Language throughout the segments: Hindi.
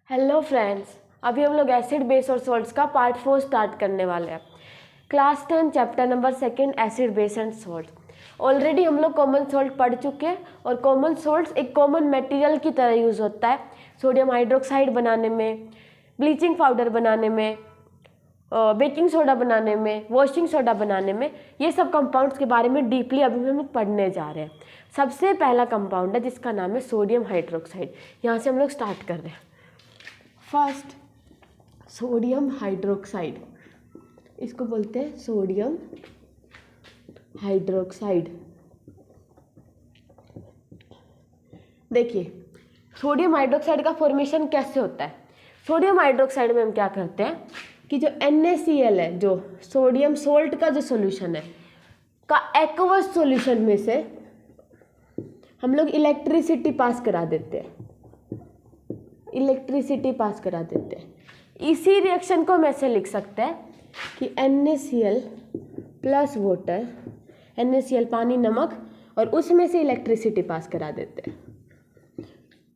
हेलो फ्रेंड्स, अभी हम लोग एसिड बेस और सॉल्ट्स का पार्ट 4 स्टार्ट करने वाले हैं। Class 10 chapter number 2 acid base and salt. Already हम लोग कॉमन सॉल्ट पढ़ चुके हैं और कॉमन सॉल्ट्स एक कॉमन मटेरियल की तरह यूज़ होता है सोडियम हाइड्रोक्साइड बनाने में, ब्लीचिंग पाउडर बनाने में, बेकिंग सोडा बनाने में, वॉशिंग सोडा बनाने में। ये सब कंपाउंड्स के बारे में डीपली अभी हम लोग पढ़ने जा रहे हैं। सबसे पहला कंपाउंड है जिसका नाम है सोडियम हाइड्रोक्साइड। यहाँ से हम लोग स्टार्ट कर रहे हैं। फर्स्ट, सोडियम हाइड्रोक्साइड, इसको बोलते हैं सोडियम हाइड्रोक्साइड। देखिए, सोडियम हाइड्रोक्साइड का फॉर्मेशन कैसे होता है। सोडियम हाइड्रोक्साइड में हम क्या करते हैं कि जो NaCl है, जो सोडियम सोल्ट का जो सॉल्यूशन है, का एक्वस सॉल्यूशन में से हम लोग इलेक्ट्रिसिटी पास करा देते हैं। इलेक्ट्रिसिटी पास करा देते हैं। इसी रिएक्शन को हम ऐसे लिख सकते हैं कि NaCl प्लस वाटर, NaCl पानी नमक, और उसमें से इलेक्ट्रिसिटी पास करा देते हैं।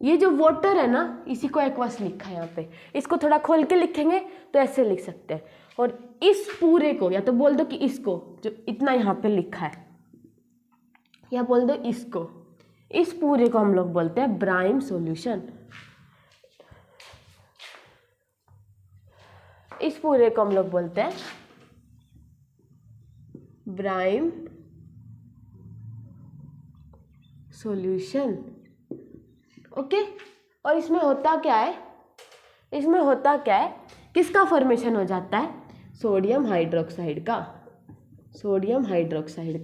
ये जो वाटर है ना, इसी को एक्वस लिखा है यहाँ पे। इसको थोड़ा खोल के लिखेंगे तो ऐसे लिख सकते हैं। और इस पूरे को, या तो बोल दो कि इसको, जो इतना यहाँ पे लिखा है, या बोल दो इसको, इस पूरे को हम लोग बोलते हैं ब्राइम सॉल्यूशन। इस पूरे को हम लोग बोलते हैं ब्राइम सॉल्यूशन। ओके, और इसमें होता क्या है, किसका फॉर्मेशन हो जाता है, सोडियम हाइड्रोक्साइड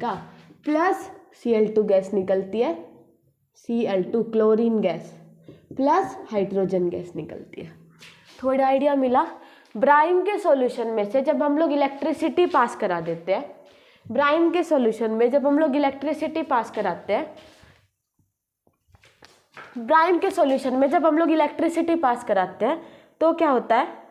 का प्लस Cl2 गैस निकलती है, Cl2 chlorine gas plus hydrogen gas निकलती है। थोड़ा आइडिया मिला। ब्राइम के सॉल्यूशन में से जब हम लोग इलेक्ट्रिसिटी पास करा देते हैं, ब्राइम के सॉल्यूशन में जब हम लोग इलेक्ट्रिसिटी पास कराते हैं, ब्राइम के सॉल्यूशन में जब हम लोग इलेक्ट्रिसिटी पास कराते हैं तो क्या होता है,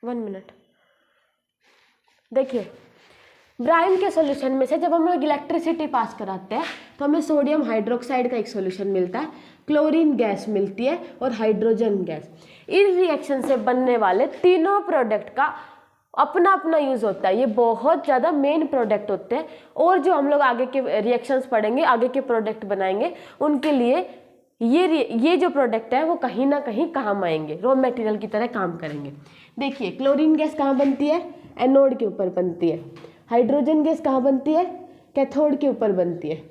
वन मिनट। देखिए, ब्राइम के सॉल्यूशन में से जब हम लोग इलेक्ट्रिसिटी पास कराते हैं तो हमें सोडियम हाइड्रोक्साइड का एक सॉल्यूशन मिलता है, क्लोरीन गैस मिलती है और हाइड्रोजन गैस। इन रिएक्शन से बनने वाले तीनों प्रोडक्ट का अपना अपना यूज़ होता है। ये बहुत ज़्यादा मेन प्रोडक्ट होते हैं, और जो हम लोग आगे के रिएक्शंस पढ़ेंगे, आगे के प्रोडक्ट बनाएंगे, उनके लिए ये जो प्रोडक्ट है वो कहीं ना कहीं काम आएंगे, रॉ मटेरियल की तरह काम करेंगे। देखिए, क्लोरीन गैस कहाँ बनती है, एनोड के ऊपर बनती है। हाइड्रोजन गैस कहाँ बनती है, कैथोड के ऊपर बनती है।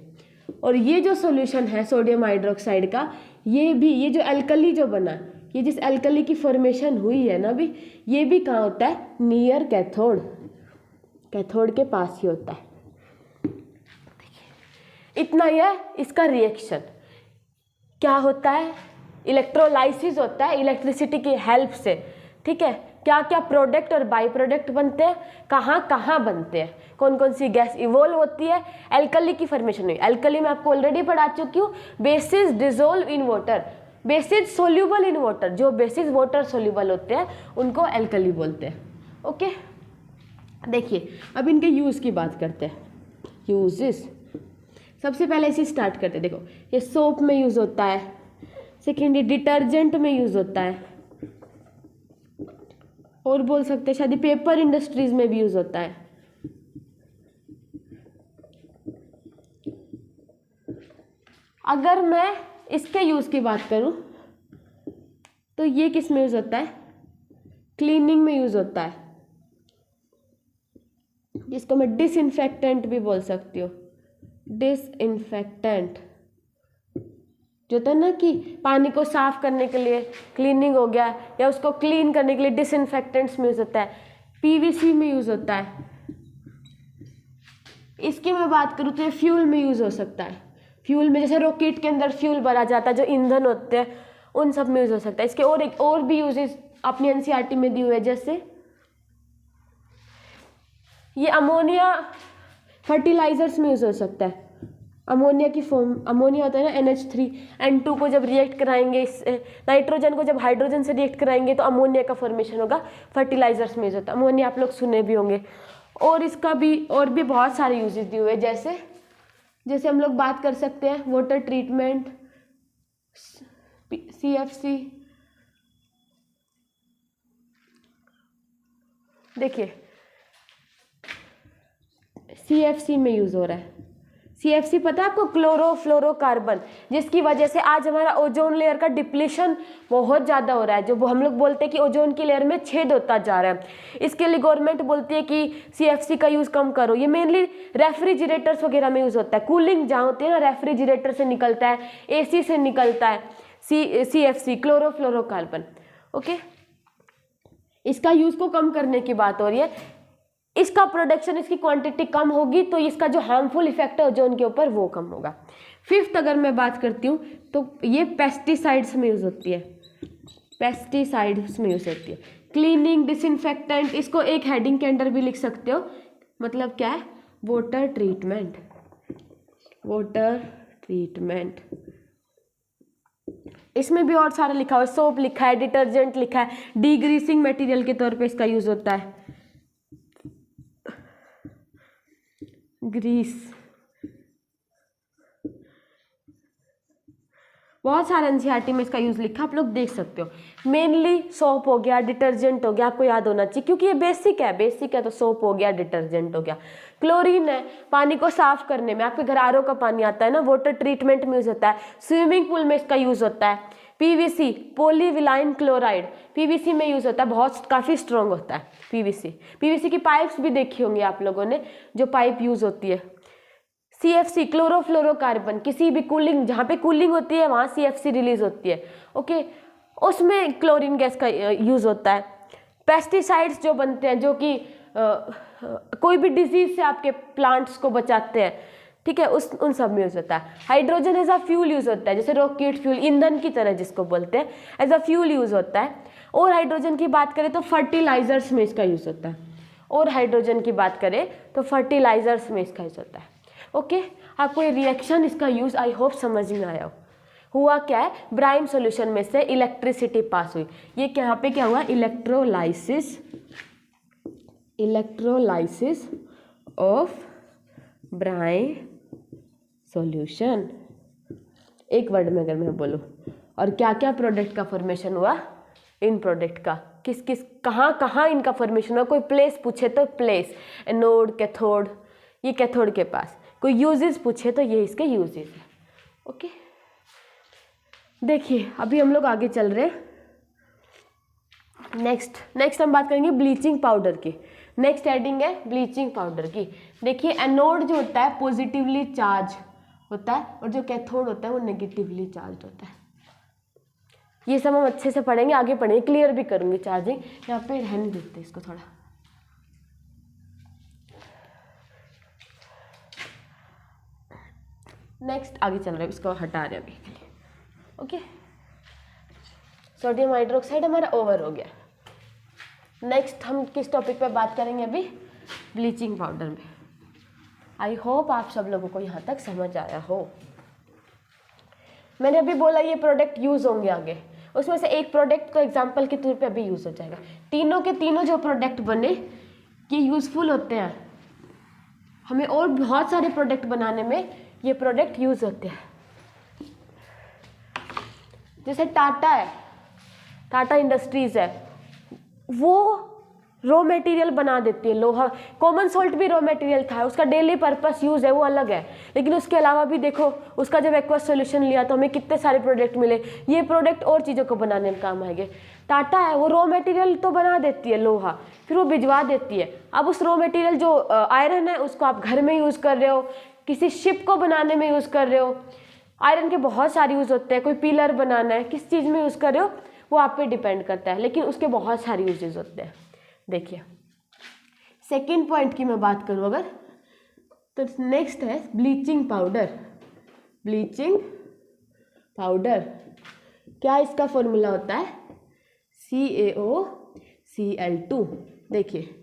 और ये जो सॉल्यूशन है सोडियम हाइड्रोक्साइड का, ये जो एल्कली जो बना, ये जिस एल्कली की फॉर्मेशन हुई है ना अभी, ये भी कहाँ होता है, नियर कैथोड के पास ही होता है। इतना ही है इसका रिएक्शन। क्या होता है, इलेक्ट्रोलाइसिस होता है इलेक्ट्रिसिटी की हेल्प से। ठीक है, क्या क्या प्रोडक्ट और बाई प्रोडक्ट बनते हैं, कहाँ कहाँ बनते हैं, कौन कौन सी गैस इवोल्व होती है, एल्कली की फॉर्मेशन हुई। एल्कली में आपको ऑलरेडी पढ़ा चुकी हूँ, basis dissolve in water, basis soluble in water. जो बेसिस वाटर सोल्यूबल होते हैं उनको एल्कली बोलते हैं। ओके, देखिए अब इनके यूज़ की बात करते हैं। यूजेस, सबसे पहले इसे स्टार्ट करते हैं। देखो, ये सोप में यूज़ होता है, सेकेंड ये डिटर्जेंट में यूज़ होता है, और बोल सकते हैं शायद पेपर इंडस्ट्रीज में भी यूज़ होता है। अगर मैं इसके यूज़ की बात करूं तो ये किस में यूज़ होता है, क्लीनिंग में यूज़ होता है, जिसको मैं डिसइंफेक्टेंट भी बोल सकती हूँ। डिसइंफेक्टेंट जो होता है ना, कि पानी को साफ करने के लिए क्लीनिंग हो गया, या उसको क्लीन करने के लिए डिसइंफेक्टेंट्स में यूज़ होता है। PVC में यूज़ होता है। इसकी मैं बात करूँ तो ये फ्यूल में यूज़ हो सकता है। फ्यूल में, जैसे रॉकेट के अंदर फ्यूल भरा जाता है, जो ईंधन होते हैं, उन सब में यूज़ हो सकता है। इसके और भी यूजेस अपनी NCERT में दी हुए हैं, जैसे ये अमोनिया फर्टिलाइजर्स में यूज़ हो सकता है। अमोनिया की फॉर्म, अमोनिया होता है ना NH3N2 को जब रिएक्ट कराएंगे, नाइट्रोजन को जब हाइड्रोजन से रिएक्ट कराएंगे तो अमोनिया का फॉर्मेशन होगा, फर्टिलाइजर्स में यूज होता है। अमोनिया आप लोग सुने भी होंगे। और इसका भी और भी बहुत सारे यूजेस दिए हुए हैं, जैसे हम लोग बात कर सकते हैं वाटर ट्रीटमेंट, CFC। देखिए CFC में यूज हो रहा है। CFC पता है आपको, क्लोरोफ्लोरोकार्बन, जिसकी वजह से आज हमारा ओजोन लेयर का डिप्लीशन बहुत ज़्यादा हो रहा है, जो हम लोग बोलते हैं कि ओजोन की लेयर में छेद होता जा रहा है। इसके लिए गवर्नमेंट बोलती है कि CFC का यूज़ कम करो। ये मेनली रेफ्रिजरेटर्स वगैरह में यूज़ होता है, कूलिंग जहाँ होती है ना, रेफ्रिजरेटर से निकलता है, AC से निकलता है CFC, क्लोरोफ्लोरोकार्बन। ओके, इसका यूज़ को कम करने की बात हो रही है। इसका प्रोडक्शन, इसकी क्वांटिटी कम होगी तो इसका जो हार्मफुल इफेक्ट है ओजोन के ऊपर वो कम होगा। फिफ्थ अगर मैं बात करती हूँ तो ये पेस्टिसाइड्स में यूज़ होती है, पेस्टिसाइड्स में यूज़ होती है। क्लीनिंग, डिसइंफेक्टेंट, इसको एक हेडिंग के अंडर भी लिख सकते हो। मतलब क्या है? Water treatment, water treatment. इसमें भी और सारा लिखा हुआ है, सोप लिखा है, डिटर्जेंट लिखा है, डीग्रीसिंग मटेरियल के तौर पे इसका यूज़ होता है, ग्रीस। बहुत सारे एनसीईआरटी में इसका यूज़ लिखा, आप लोग देख सकते हो। मेनली सोप हो गया, डिटर्जेंट हो गया, आपको याद होना चाहिए क्योंकि ये बेसिक है तो सोप हो गया, डिटर्जेंट हो गया। क्लोरीन है, पानी को साफ करने में, आपके घर आरओ का पानी आता है ना, वाटर ट्रीटमेंट में यूज़ होता है। स्विमिंग पूल में इसका यूज़ होता है। PVC, पॉलीविलाइन क्लोराइड, PVC में यूज़ होता है, बहुत काफ़ी स्ट्रॉन्ग होता है PVC की पाइप्स भी देखी होंगी आप लोगों ने, जो पाइप यूज़ होती है। CFC, क्लोरोफ्लोरोकार्बन, किसी भी कूलिंग, जहाँ पे कूलिंग होती है वहाँ CFC रिलीज होती है। ओके, उसमें क्लोरीन गैस का यूज़ होता है। पेस्टिसाइड्स जो बनते हैं, जो कि कोई भी डिजीज से आपके प्लांट्स को बचाते हैं, ठीक है, उन सब में यूज़ होता है। Hydrogen as a fuel use होता है, जैसे रॉकेट फ्यूल, ईंधन की तरह जिसको बोलते हैं, एज अ फ्यूल यूज़ होता है। और हाइड्रोजन की बात करें तो फर्टिलाइजर्स में इसका यूज़ होता है। और हाइड्रोजन की बात करें तो फर्टिलाइजर्स में इसका यूज़ होता है। ओके, आपको ये रिएक्शन, इसका यूज़ आई होप समझ में आया हो। हुआ क्या है, ब्राइम सॉल्यूशन में से इलेक्ट्रिसिटी पास हुई। ये यहाँ पे क्या हुआ, इलेक्ट्रोलाइसिस ऑफ ब्राइम सॉल्यूशन, एक वर्ड में अगर मैं बोलूँ। और क्या क्या प्रोडक्ट का फॉर्मेशन हुआ, इन प्रोडक्ट का किस किस कहाँ इनका फॉर्मेशन हुआ। कोई प्लेस पूछे तो प्लेस, एनोड, कैथोड, ये कैथोड के पास। कोई यूजेस पूछे तो ये इसके यूजेस है। ओके, देखिए अभी हम लोग आगे चल रहे हैं। नेक्स्ट हम बात करेंगे ब्लीचिंग पाउडर की। नेक्स्ट हेडिंग है ब्लीचिंग पाउडर की। देखिए एनोड जो होता है पॉजिटिवली चार्ज होता है और जो कैथोड होता है वो नेगेटिवली चार्ज होता है। ये सब हम अच्छे से पढ़ेंगे, आगे पढ़ेंगे, क्लियर भी करूँगी। चार्जिंग यहाँ पे रहने देते इसको थोड़ा। नेक्स्ट आगे चल रहा है, इसको हटा रहे हैं अभी। ओके, सोडियम हाइड्रोक्साइड हमारा ओवर हो गया। नेक्स्ट हम किस टॉपिक पे बात करेंगे अभी, ब्लीचिंग पाउडर में। आई होप आप सब लोगों को यहाँ तक समझ आया हो। मैंने अभी बोला ये प्रोडक्ट यूज़ होंगे आगे, उसमें से एक प्रोडक्ट को एग्जाम्पल के तौर पे अभी यूज़ हो जाएगा। तीनों के तीनों जो प्रोडक्ट बने ये यूज़फुल होते हैं हमें, और बहुत सारे प्रोडक्ट बनाने में ये प्रोडक्ट यूज़ होते हैं। जैसे टाटा है, टाटा इंडस्ट्रीज़ है, वो रॉ मटेरियल बना देती है लोहा। कॉमन सॉल्ट भी रॉ मटेरियल था, उसका डेली पर्पस यूज़ है वो अलग है, लेकिन उसके अलावा भी देखो उसका जब एक्वस सॉल्यूशन लिया तो हमें कितने सारे प्रोडक्ट मिले। ये प्रोडक्ट और चीज़ों को बनाने में काम आएंगे। टाटा है, वो रॉ मटेरियल तो बना देती है लोहा, फिर वो भिजवा देती है। अब उस रॉ मटेरियल जो आयरन है उसको आप घर में यूज़ कर रहे हो, किसी शिप को बनाने में यूज़ कर रहे हो। आयरन के बहुत सारे यूज़ होते हैं, कोई पिलर बनाना है, किस चीज़ में यूज़ कर रहे हो वो आप पे डिपेंड करता है, लेकिन उसके बहुत सारे यूजेस होते हैं। देखिए सेकेंड पॉइंट की मैं बात करूँ अगर, तो नेक्स्ट है ब्लीचिंग पाउडर। ब्लीचिंग पाउडर क्या इसका फॉर्मूला होता है, CaOCl2। देखिए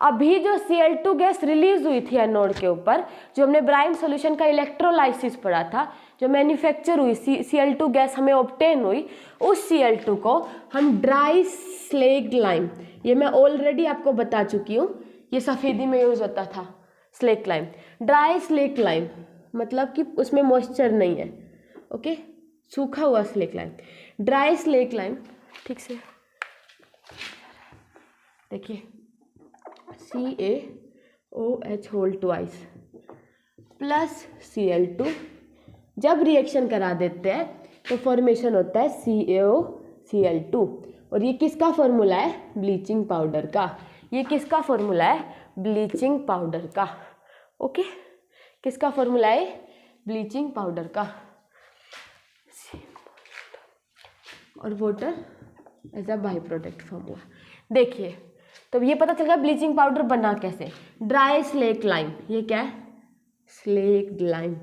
अभी जो Cl2 गैस रिलीज हुई थी एनोड के ऊपर, जो हमने ब्राइम सॉल्यूशन का इलेक्ट्रोलाइसिस पढ़ा था, जो मैन्युफैक्चर हुई Cl2 गैस हमें ऑब्टेन हुई, उस Cl2 को हम ड्राई स्लेग लाइम, ये मैं ऑलरेडी आपको बता चुकी हूँ, ये सफ़ेदी में यूज होता था slaked lime. Dry slaked lime मतलब कि उसमें मॉइस्चर नहीं है, ओके, सूखा हुआ slaked lime, dry slaked lime. ठीक से देखिए, CaOH whole twice plus Cl2, जब रिएक्शन करा देते हैं तो फॉर्मेशन होता है CaOCl2। और ये किसका फॉर्मूला है? ब्लीचिंग पाउडर का। ये किसका फॉर्मूला है? ब्लीचिंग पाउडर का। ओके, किसका फॉर्मूला है? ब्लीचिंग पाउडर का। और water as a by product formula. देखिए, तो ये पता चल गया ब्लीचिंग पाउडर बना कैसे। ड्राई स्लेग लाइम, ये क्या है? Slaked lime.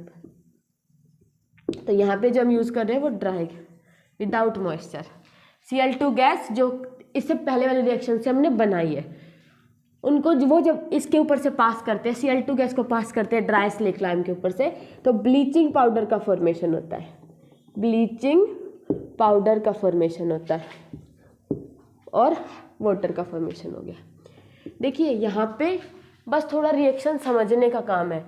तो यहाँ पे जो हम यूज़ कर रहे हैं वो dry without moisture. Cl2 gas जो इससे पहले वाले रिएक्शन से हमने बनाई है, उनको वो जब इसके ऊपर से पास करते हैं, Cl2 गैस को पास करते हैं ड्राई स्लेग लाइम के ऊपर से, तो ब्लीचिंग पाउडर का फॉर्मेशन होता है। ब्लीचिंग पाउडर का फॉर्मेशन होता है और वाटर का फॉर्मेशन हो गया। देखिए यहाँ पे बस थोड़ा रिएक्शन समझने का काम है,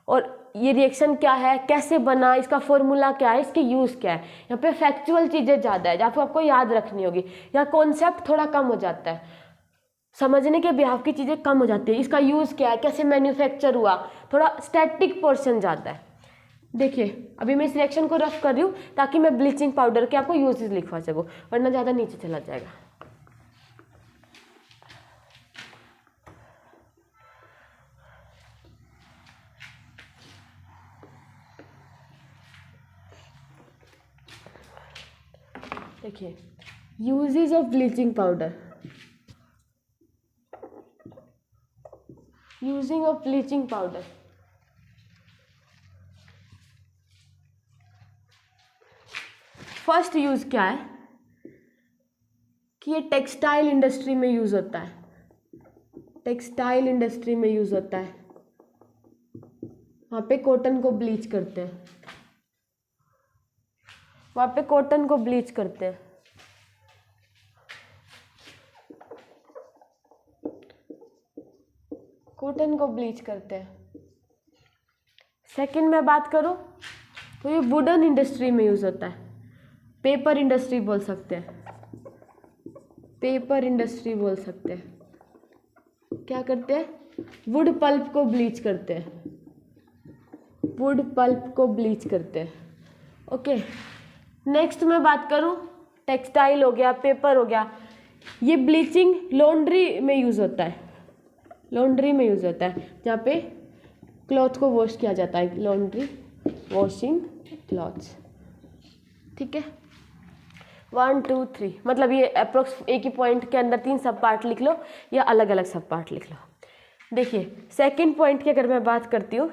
और ये रिएक्शन क्या है, कैसे बना, इसका फॉर्मूला क्या है, इसके यूज़ क्या है। यहाँ पे फैक्चुअल चीज़ें ज़्यादा है, जहाँ पे आपको याद रखनी होगी। यहाँ कॉन्सेप्ट थोड़ा कम हो जाता है, समझने के बिहाफ की चीज़ें कम हो जाती है। इसका यूज़ क्या है, कैसे मैन्युफैक्चर हुआ, थोड़ा स्टैटिक पोर्शन ज़्यादा है। देखिए, अभी मैं इस रिएक्शन को रफ कर रही हूँ ताकि मैं ब्लीचिंग पाउडर के आपको यूजेस लिखवा सकूँ, वरना ज़्यादा नीचे चला जाएगा। देखिए, uses of bleaching powder. Using of bleaching powder, first use क्या है कि ये टेक्सटाइल इंडस्ट्री में यूज होता है। टेक्सटाइल इंडस्ट्री में यूज होता है, वहाँ पे कॉटन को ब्लीच करते हैं, वहाँ पे कॉटन को ब्लीच करते हैं। कॉटन को ब्लीच करते हैं। सेकंड में बात करूँ तो ये वुडन इंडस्ट्री में यूज होता है, पेपर इंडस्ट्री बोल सकते हैं, पेपर इंडस्ट्री बोल सकते हैं। क्या करते हैं? वुड पल्प को ब्लीच करते हैं, वुड पल्प को ब्लीच करते हैं। ओके, नेक्स्ट मैं बात करूं, टेक्सटाइल हो गया, पेपर हो गया, ये ब्लीचिंग लॉन्ड्री में यूज़ होता है। लॉन्ड्री में यूज़ होता है, जहाँ पे क्लॉथ को वॉश किया जाता है, लॉन्ड्री वॉशिंग क्लॉथ्स। ठीक है, 1 2 3, मतलब ये अप्रोक्स एक ही पॉइंट के अंदर 3 सब पार्ट लिख लो या अलग अलग सब पार्ट लिख लो। देखिए, सेकंड पॉइंट की अगर मैं बात करती हूँ,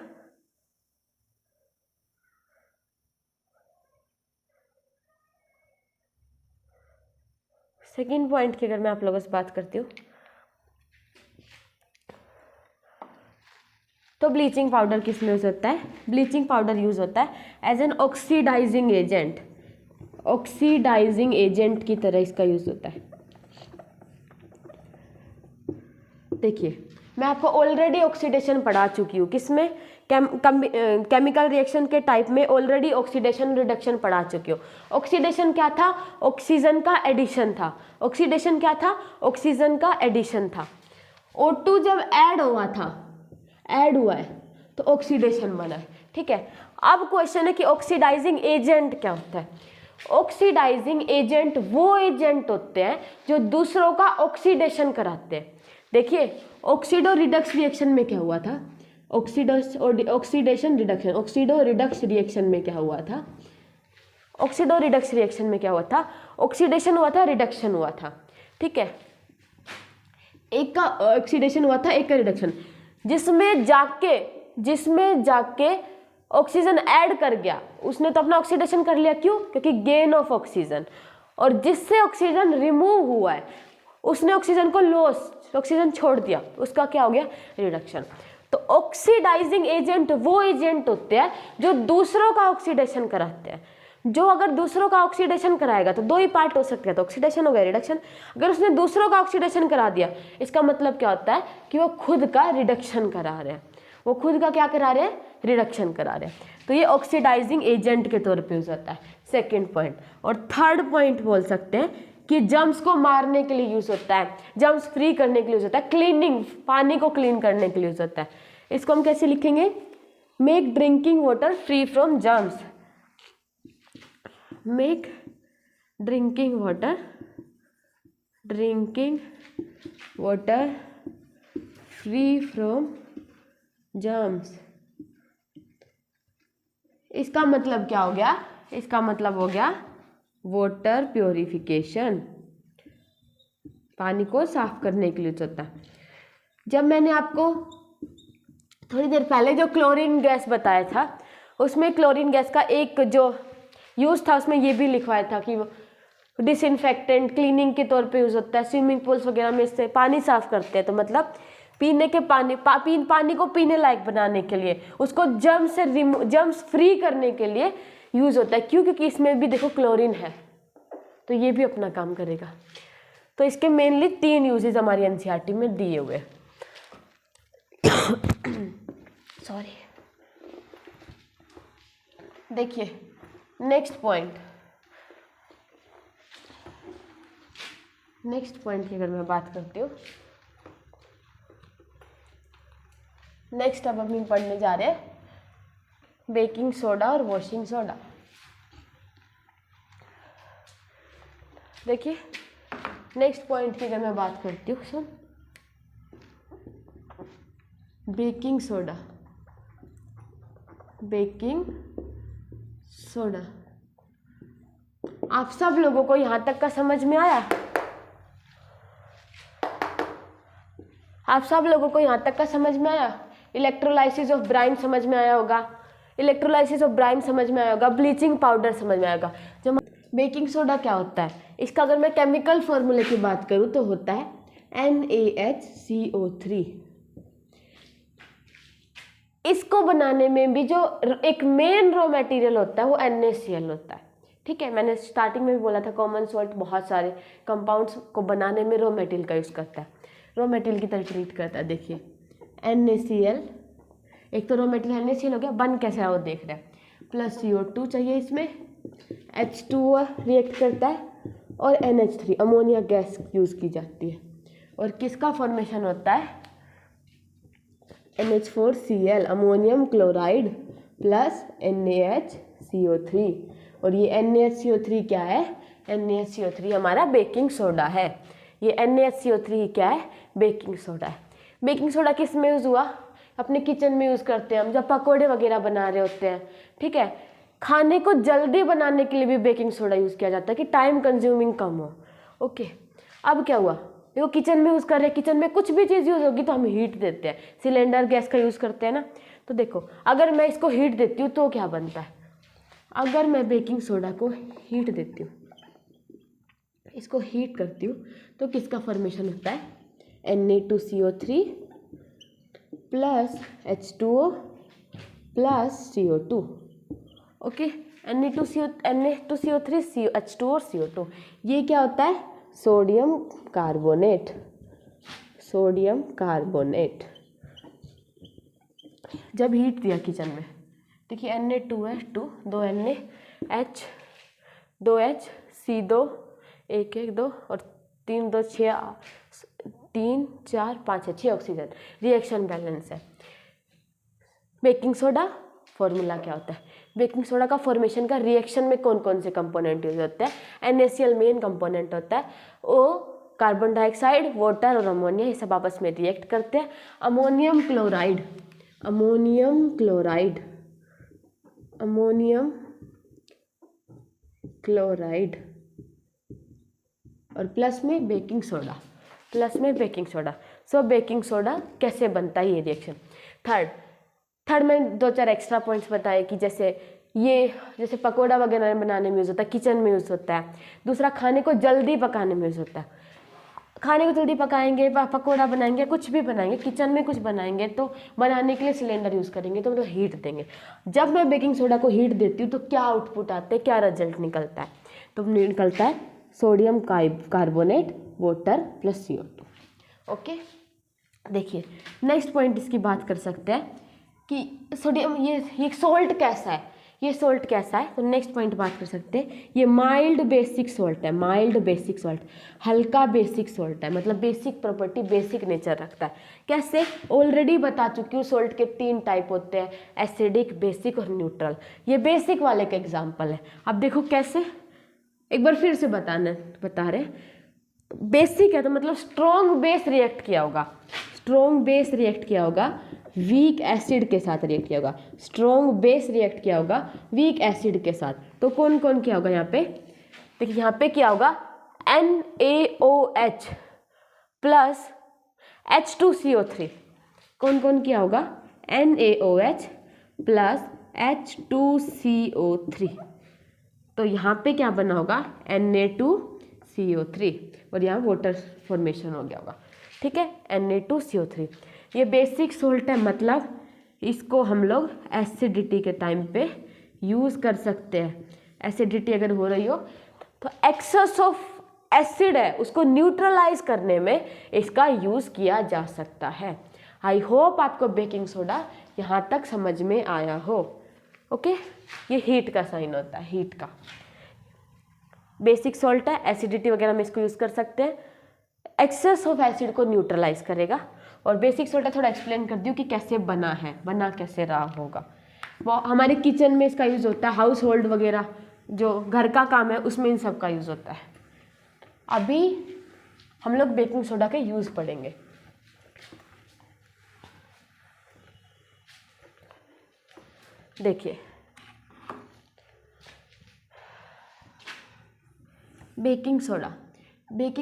सेकंड पॉइंट की अगर मैं आप लोगों से बात करती हूँ, तो ब्लीचिंग पाउडर किस में यूज़ होता है? ब्लीचिंग पाउडर यूज़ होता है as an oxidising agent, oxidising agent की तरह इसका यूज़ होता है। देखिए, मैं आपको ऑलरेडी ऑक्सीडेशन पढ़ा चुकी हूँ, किसमें? केमिकल रिएक्शन के टाइप में ऑलरेडी ऑक्सीडेशन रिडक्शन पढ़ा चुकी हूँ। ऑक्सीडेशन क्या था? ऑक्सीजन का एडिशन था। ऑक्सीडेशन क्या था? ऑक्सीजन का एडिशन था। O2 जब ऐड हुआ था, ऐड हुआ है तो ऑक्सीडेशन बना है। ठीक है, अब क्वेश्चन है कि ऑक्सीडाइजिंग एजेंट क्या होता है? ऑक्सीडाइजिंग एजेंट वो एजेंट होते हैं जो दूसरों का ऑक्सीडेशन कराते हैं। देखिए, ऑक्सीडो रिडक्स रिएक्शन में क्या हुआ था? Oxidation reduction, oxido Redux reaction में क्या हुआ था? ऑक्सीडो रिडक्स रिएक्शन में क्या हुआ था? ऑक्सीडेशन हुआ था, रिडक्शन हुआ था। ठीक है, एक का ऑक्सीडेशन हुआ था, एक का रिडक्शन। जिसमें जाके ऑक्सीजन ऐड कर गया, उसने तो अपना ऑक्सीडेशन कर लिया। क्यों? क्योंकि गेन ऑफ ऑक्सीजन। और जिससे ऑक्सीजन रिमूव हुआ है, उसने ऑक्सीजन को लॉस, ऑक्सीजन छोड़ दिया, उसका क्या हो गया, रिडक्शन। तो ऑक्सीडाइजिंग एजेंट वो एजेंट होते हैं जो दूसरों का ऑक्सीडेशन कराते हैं। जो अगर दूसरों का ऑक्सीडेशन कराएगा तो दो ही पार्ट हो सकते हैं, तो ऑक्सीडेशन हो गया, रिडक्शन। अगर उसने दूसरों का ऑक्सीडेशन करा दिया, इसका मतलब क्या होता है कि वो खुद का रिडक्शन करा रहे हैं, वो खुद का क्या करा रहे हैं, रिडक्शन करा रहे हैं। तो ये ऑक्सीडाइजिंग एजेंट के तौर पे यूज होता है, सेकेंड पॉइंट। और थर्ड पॉइंट बोल सकते हैं कि जर्म्स को मारने के लिए यूज होता है, जर्म्स फ्री करने के लिए यूज होता है, क्लीनिंग, पानी को क्लीन करने के लिए यूज होता है। इसको हम कैसे लिखेंगे, make drinking water free from germs, make drinking water free from germs. इसका मतलब क्या हो गया, इसका मतलब हो गया वाटर प्योरिफिकेशन, पानी को साफ करने के लिए होता है। जब मैंने आपको थोड़ी देर पहले जो क्लोरीन गैस बताया था, उसमें क्लोरीन गैस का एक जो यूज़ था उसमें ये भी लिखवाया था कि वो डिसइंफेक्टेंट, क्लीनिंग के तौर पे यूज़ होता है, स्विमिंग पूल्स वगैरह में इससे पानी साफ करते हैं। तो मतलब पीने के पानी को पीने लायक बनाने के लिए, उसको जर्म्स फ्री करने के लिए यूज़ होता है। क्यों, क्योंकि इसमें भी देखो क्लोरीन है, तो ये भी अपना काम करेगा। तो इसके मेनली 3 यूजेस हमारी एनसीईआरटी में दिए हुए। सॉरी, देखिए नेक्स्ट पॉइंट की अगर मैं बात करती हूँ, नेक्स्ट अब हम पढ़ने जा रहे हैं बेकिंग सोडा और वॉशिंग सोडा। देखिए नेक्स्ट पॉइंट की अगर मैं बात करती हूँ, सुन, बेकिंग सोडा, आप सब लोगों को यहाँ तक का समझ में आया? आप सब लोगों को यहाँ तक का समझ में आया? इलेक्ट्रोलाइसिस ऑफ ब्राइम समझ में आया होगा, समझ में आया होगा, ब्लीचिंग पाउडर समझ में आएगा। जो बेकिंग सोडा क्या होता है, इसका अगर मैं केमिकल फॉर्मूले की बात करूँ तो होता है NaHCO3। इसको बनाने में भी जो एक मेन रॉ मटेरियल होता है वो NaCl होता है। ठीक है, मैंने स्टार्टिंग में भी बोला था कॉमन सॉल्ट बहुत सारे कंपाउंड्स को बनाने में रॉ मटेरियल का यूज़ करता है, रॉ मटेरियल की तरह ट्रीट करता है। देखिए NaCl, एक तो रॉ मटेरियल NaCl हो गया, बन कैसे है वो देख रहे हैं, प्लस CO2 चाहिए, इसमें H2O रिएक्ट करता है और NH3 अमोनिया गैस यूज़ की जाती है। और किसका फॉर्मेशन होता है, NH4Cl ammonium chloride plus NaHCO3। और ये NaHCO3 क्या है, NaHCO3 हमारा बेकिंग सोडा है। ये NaHCO3 क्या है, बेकिंग सोडा है। बेकिंग सोडा किस में यूज़ हुआ, अपने किचन में यूज़ करते हैं हम, जब पकौड़े वगैरह बना रहे होते हैं। ठीक है, खाने को जल्दी बनाने के लिए भी बेकिंग सोडा यूज़ किया जाता है कि टाइम कंज्यूमिंग कम हो। ओके, अब क्या हुआ, देखो किचन में यूज़ कर रहे हैं, किचन में कुछ भी चीज़ यूज़ होगी तो हम हीट देते हैं, सिलेंडर गैस का यूज़ करते हैं ना। तो देखो अगर मैं इसको हीट देती हूँ तो क्या बनता है, अगर मैं बेकिंग सोडा को हीट देती हूँ, इसको हीट करती हूँ, तो किसका फॉर्मेशन होता है, Na2CO3 plus H2O plus CO2। Okay, Na2CO3 H2O और CO2, ये क्या होता है, सोडियम कार्बोनेट। जब हीट दिया किचन में, देखिए Na2H2 2 NaH 2H C2 1 1 2 और 3 2 6 3 4 5 6 ऑक्सीजन, रिएक्शन बैलेंस है। बेकिंग सोडा फॉर्मूला क्या होता है, बेकिंग सोडा का फॉर्मेशन का रिएक्शन में कौन कौन से कंपोनेंट यूज होते हैं, NaCl मेन कंपोनेंट होता है, वो कार्बन डाइऑक्साइड, वाटर और अमोनिया ये सब आपस में रिएक्ट करते हैं। अमोनियम क्लोराइड और प्लस में बेकिंग सोडा, सो बेकिंग सोडा कैसे बनता है ये रिएक्शन। थर्ड में 2-4 एक्स्ट्रा पॉइंट्स बताए कि जैसे पकोड़ा वगैरह बनाने में यूज़ होता है, किचन में यूज़ होता है। दूसरा, खाने को जल्दी पकाने में यूज़ होता है। खाने को जल्दी पकाएंगे, पकौड़ा बनाएंगे, कुछ भी बनाएंगे, किचन में कुछ बनाएंगे तो बनाने के लिए सिलेंडर यूज़ करेंगे, तो मतलब हीट देंगे। जब मैं बेकिंग सोडा को हीट देती हूँ तो क्या आउटपुट आते हैं, क्या रिजल्ट निकलता है, तो निकलता है sodium carbonate water plus CO2। Okay, देखिए नेक्स्ट पॉइंट इसकी बात कर सकते हैं कि सोडियम ये सोल्ट कैसा है, ये सोल्ट कैसा है, तो नेक्स्ट पॉइंट बात कर सकते हैं। ये माइल्ड बेसिक सोल्ट है, माइल्ड बेसिक सोल्ट, हल्का बेसिक सोल्ट है, मतलब बेसिक प्रॉपर्टी, बेसिक नेचर रखता है। कैसे, ऑलरेडी बता चुकी हूँ, सोल्ट के 3 टाइप होते हैं, एसिडिक, बेसिक और न्यूट्रल। ये बेसिक वाले का एग्जाम्पल है। अब देखो कैसे, एक बार फिर से बता रहे, बेसिक है तो मतलब स्ट्रॉन्ग बेस रिएक्ट किया होगा, स्ट्रॉन्ग बेस रिएक्ट किया होगा, वीक एसिड के साथ रिएक्ट किया होगा, स्ट्रॉन्ग बेस रिएक्ट किया होगा वीक एसिड के साथ। तो कौन कौन किया होगा यहाँ पे, देखिए यहाँ पे क्या होगा, NaOH प्लस H2CO3। कौन कौन किया होगा, NaOH प्लस H2CO3। तो यहाँ पे क्या बना होगा, Na2CO3 और यहाँ वाटर फॉर्मेशन हो गया होगा। ठीक है, Na2CO3। ये बेसिक सोल्ट है, मतलब इसको हम लोग एसिडिटी के टाइम पे यूज़ कर सकते हैं। एसिडिटी अगर हो रही हो तो एक्सेस ऑफ एसिड है उसको न्यूट्रलाइज करने में इसका यूज़ किया जा सकता है। आई होप आपको बेकिंग सोडा यहाँ तक समझ में आया हो। ओके, ये हीट का साइन होता है, हीट का। बेसिक सॉल्ट है, एसिडिटी वगैरह में इसको यूज़ कर सकते हैं, एक्सेस ऑफ एसिड को न्यूट्रलाइज करेगा। और बेसिक सोल्ट थोड़ा एक्सप्लेन कर दूँ कि कैसे बना है, बना कैसे रहा होगा। वो हमारे किचन में इसका यूज़ होता है, हाउस होल्ड वगैरह जो घर का काम है उसमें इन सब का यूज़ होता है। अभी हम लोग बेकिंग सोडा के यूज़ पढ़ेंगे। देखिए बेकिंग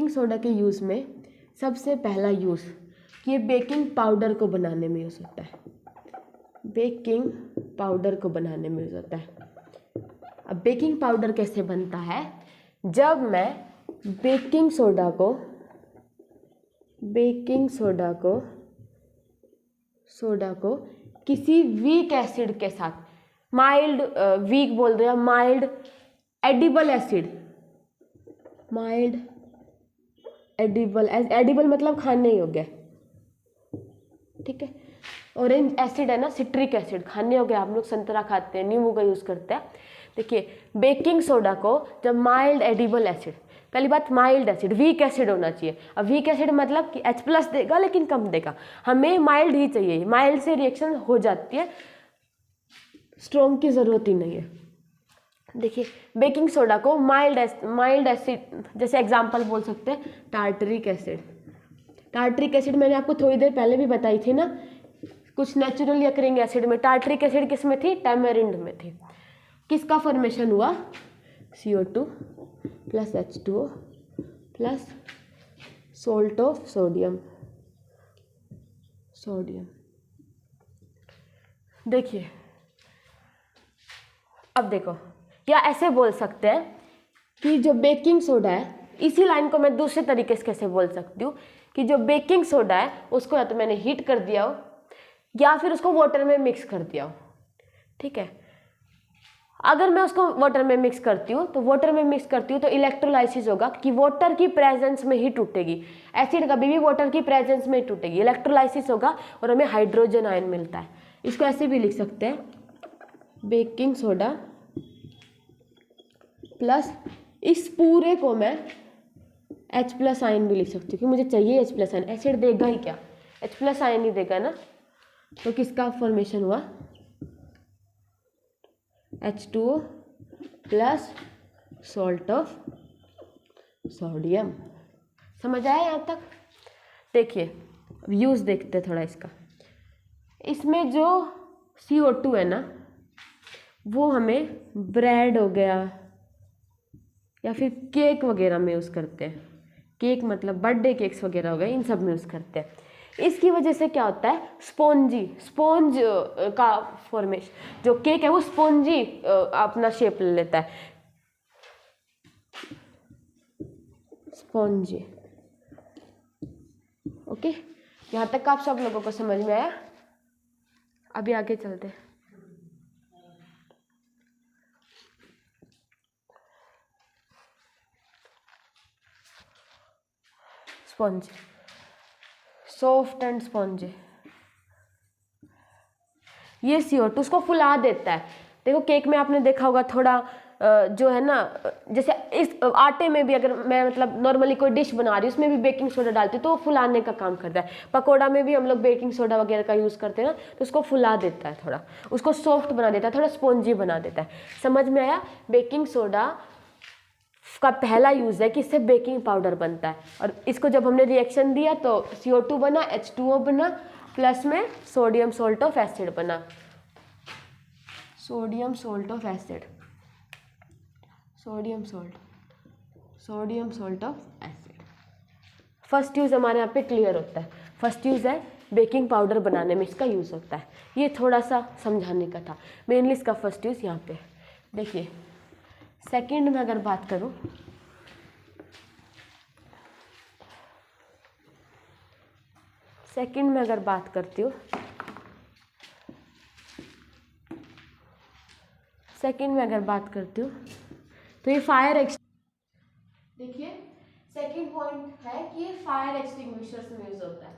सोडा के यूज़ में सबसे पहला यूज़ ये बेकिंग पाउडर को बनाने में यूज़ होता है, बेकिंग पाउडर को बनाने में यूज़ होता है। अब बेकिंग पाउडर कैसे बनता है, जब मैं बेकिंग सोडा को किसी वीक एसिड के साथ, माइल्ड वीक बोल रहे हैं, mild edible acid, mild edible मतलब खाने योग्य, ठीक है। ऑरेंज एसिड है ना, सिट्रिक एसिड, खाने योग्य, आप लोग संतरा खाते हैं, नींबू का यूज़ करते हैं। देखिए बेकिंग सोडा को जब माइल्ड एडिबल एसिड, पहली बात माइल्ड एसिड, वीक एसिड होना चाहिए। अब वीक एसिड मतलब कि H+ देगा लेकिन कम देगा, हमें माइल्ड ही चाहिए, माइल्ड से रिएक्शन हो जाती है, स्ट्रॉन्ग की ज़रूरत ही नहीं है। देखिए बेकिंग सोडा को माइल्ड एसिड, जैसे एग्जांपल बोल सकते हैं टार्टरिक एसिड। टार्टरिक एसिड मैंने आपको थोड़ी देर पहले भी बताई थी ना, कुछ नेचुरल अकरिंग एसिड में। टार्टरिक एसिड किस में थी, टैमरिंड में थी। किसका फॉर्मेशन हुआ, CO2 plus H2O plus salt of sodium. देखिए अब देखो, या ऐसे बोल सकते हैं कि जो बेकिंग सोडा है, इसी लाइन को मैं दूसरे तरीके से कैसे बोल सकती हूँ कि जो बेकिंग सोडा है उसको या तो मैंने हीट कर दिया हो या फिर उसको वाटर में मिक्स कर दिया हो, ठीक है। अगर मैं उसको वाटर में मिक्स करती हूँ तो इलेक्ट्रोलाइसिस होगा कि वाटर की प्रेजेंस में ही टूटेगी। एसिड कभी भी वाटर की प्रेजेंस में ही टूटेगी, इलेक्ट्रोलाइसिस होगा और हमें हाइड्रोजन आयन मिलता है। इसको ऐसे भी लिख सकते हैं, बेकिंग सोडा प्लस इस पूरे को मैं H+ आयन भी लिख सकती हूँ कि मुझे चाहिए H+ आयन। एसिड देगा ही क्या, H+ आयन ही देगा ना। तो किसका फॉर्मेशन हुआ, H2O plus salt of sodium. समझ आया यहाँ तक। देखिए अब यूज़ देखते हैं थोड़ा इसका। इसमें जो CO2 है ना, वो हमें ब्रेड हो गया या फिर केक वगैरह में यूज़ करते हैं। केक मतलब बर्थडे केक्स वगैरह हो गए, इन सब में यूज़ करते हैं। इसकी वजह से क्या होता है, स्पॉन्ज का फॉर्मेशन, जो केक है वो स्पॉन्जी अपना शेप ले लेता है, स्पॉन्जी। ओके, यहाँ तक आप सब लोगों को समझ में आया? अभी आगे चलते हैं। स्पॉन्ज, सॉफ्ट एंड स्पॉन्ज, ये CO2 उसको फुला देता है। देखो केक में आपने देखा होगा थोड़ा जो है ना, जैसे इस आटे में भी अगर मैं मतलब नॉर्मली कोई डिश बना रही हूँ उसमें भी बेकिंग सोडा डालती हूँ तो वो फुलाने का काम करता है। पकौड़ा में भी हम लोग बेकिंग सोडा वगैरह का यूज़ करते हैं ना, तो उसको फुला देता है, थोड़ा उसको सॉफ्ट बना देता है, थोड़ा स्पॉन्जी बना देता है। समझ में आया? बेकिंग सोडा का पहला यूज़ है कि इससे बेकिंग पाउडर बनता है, और इसको जब हमने रिएक्शन दिया तो CO2 बना, H2O बना, प्लस में सोडियम सॉल्ट ऑफ एसिड बना, sodium salt of acid, sodium salt of acid. First use हमारे यहाँ पे क्लियर होता है। फर्स्ट यूज़ है बेकिंग पाउडर बनाने में इसका यूज़ होता है। ये थोड़ा सा समझाने का था, मेनली इसका फर्स्ट यूज़ यहाँ पे। देखिए सेकंड में अगर बात करूँ, सेकंड में अगर बात करती हूँ, सेकंड में अगर बात करती हूँ तो ये फायर देखिए सेकंड पॉइंट है कि ये फायर एक्सटिंग्विशर्स में यूज होता है,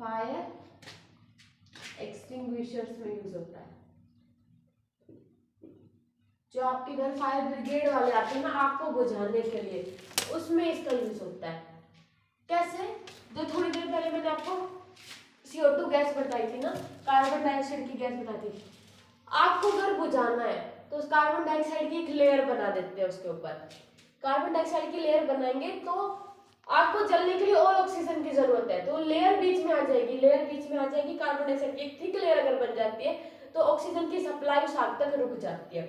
फायर एक्सटिंग्विशर्स में यूज होता है। जो आपके घर फायर ब्रिगेड वाले आते हैं ना आग को बुझाने के लिए, उसमें इसका यूज होता है। कैसे? जो थोड़ी देर पहले मैंने आपको CO2 गैस बताई थी ना, कार्बन डाइऑक्साइड की गैस बताई थी। आग को अगर बुझाना है तो उस कार्बन डाइऑक्साइड की एक लेयर बना देते हैं, उसके ऊपर कार्बन डाइऑक्साइड की लेयर बनाएंगे तो आग को जलने के लिए और ऑक्सीजन की जरूरत है, तो लेयर बीच में आ जाएगी, लेयर बीच में आ जाएगी, कार्बन डाइऑक्साइड की एक थिक लेयर अगर बन जाती है तो ऑक्सीजन की सप्लाई उस आग तक रुक जाती है।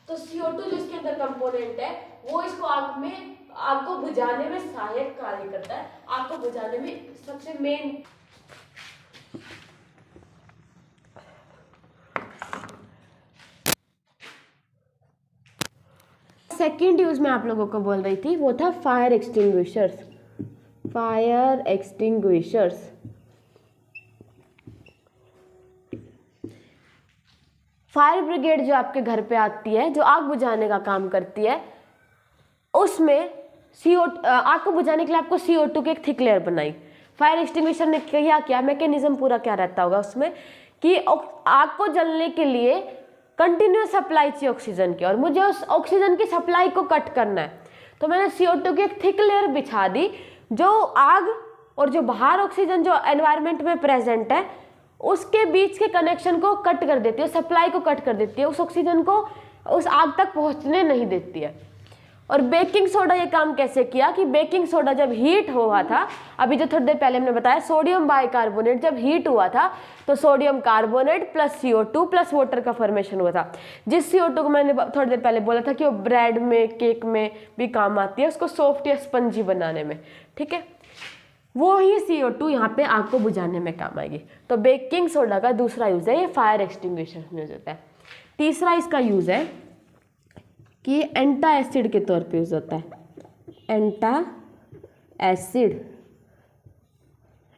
तो CO2 जो इसके अंदर कंपोनेंट है वो इसको आग को बुझाने में सहायक कार्य करता है, आग को बुझाने में सबसे मेन। सेकेंड यूज मैं आप लोगों को बोल रही थी वो था fire extinguishers, fire extinguishers. Fire brigade जो आपके घर पे आती है, जो आग बुझाने का काम करती है, उसमें आग को बुझाने के लिए आपको CO2 की एक थिक लेयर बनाई। फायर एक्सटिंग्विशर ने क्या मैकेनिज्म पूरा क्या रहता होगा उसमें कि आग को जलने के लिए कंटिन्यूस सप्लाई चाहिए ऑक्सीजन की, और मुझे उस ऑक्सीजन की सप्लाई को कट करना है, तो मैंने CO2 की एक थिक लेयर बिछा दी जो आग और जो बाहर ऑक्सीजन जो एनवायरनमेंट में प्रेजेंट है उसके बीच के कनेक्शन को कट कर देती है, सप्लाई को कट कर देती है, उस ऑक्सीजन को उस आग तक पहुंचने नहीं देती है। और बेकिंग सोडा ये काम कैसे किया कि बेकिंग सोडा जब हीट हुआ था, अभी जो थोड़ी देर पहले हमने बताया सोडियम बाइकार्बोनेट जब हीट हुआ था तो sodium carbonate plus CO2 plus water का फॉर्मेशन हुआ था। जिस CO2 को मैंने थोड़ी देर पहले बोला था कि वो ब्रेड में, केक में भी काम आती है, उसको सॉफ्ट या स्पंजी बनाने में, ठीक है, वो ही CO2 यहाँ पे आग को बुझाने में काम आएगी। तो बेकिंग सोडा का दूसरा यूज है ये फायर एक्सटिंग्विशर में यूज होता है। तीसरा इसका यूज है कि एंटा एसिड के तौर पे यूज होता है, एंटा एसिड,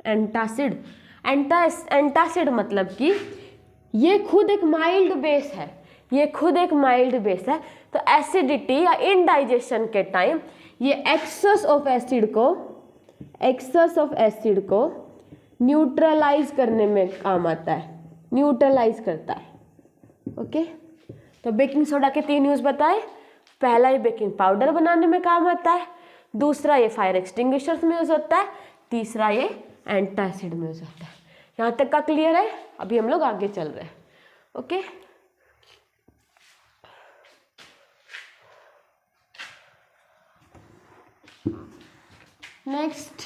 एंटासिड। एंटासिड मतलब कि ये खुद एक माइल्ड बेस है, ये खुद एक माइल्ड बेस है, तो एसिडिटी या इनडाइजेशन के टाइम ये एक्सेस ऑफ एसिड को न्यूट्रलाइज करने में काम आता है, न्यूट्रलाइज करता है। ओके, तो बेकिंग सोडा के 3 यूज बताए। पहला ये बेकिंग पाउडर बनाने में काम आता है, दूसरा ये फायर एक्सटिंग्विशर्स में यूज होता है, तीसरा ये एंटासिड में यूज होता है। यहाँ तक का क्लियर है? अभी हम लोग आगे चल रहे हैं। ओके, नेक्स्ट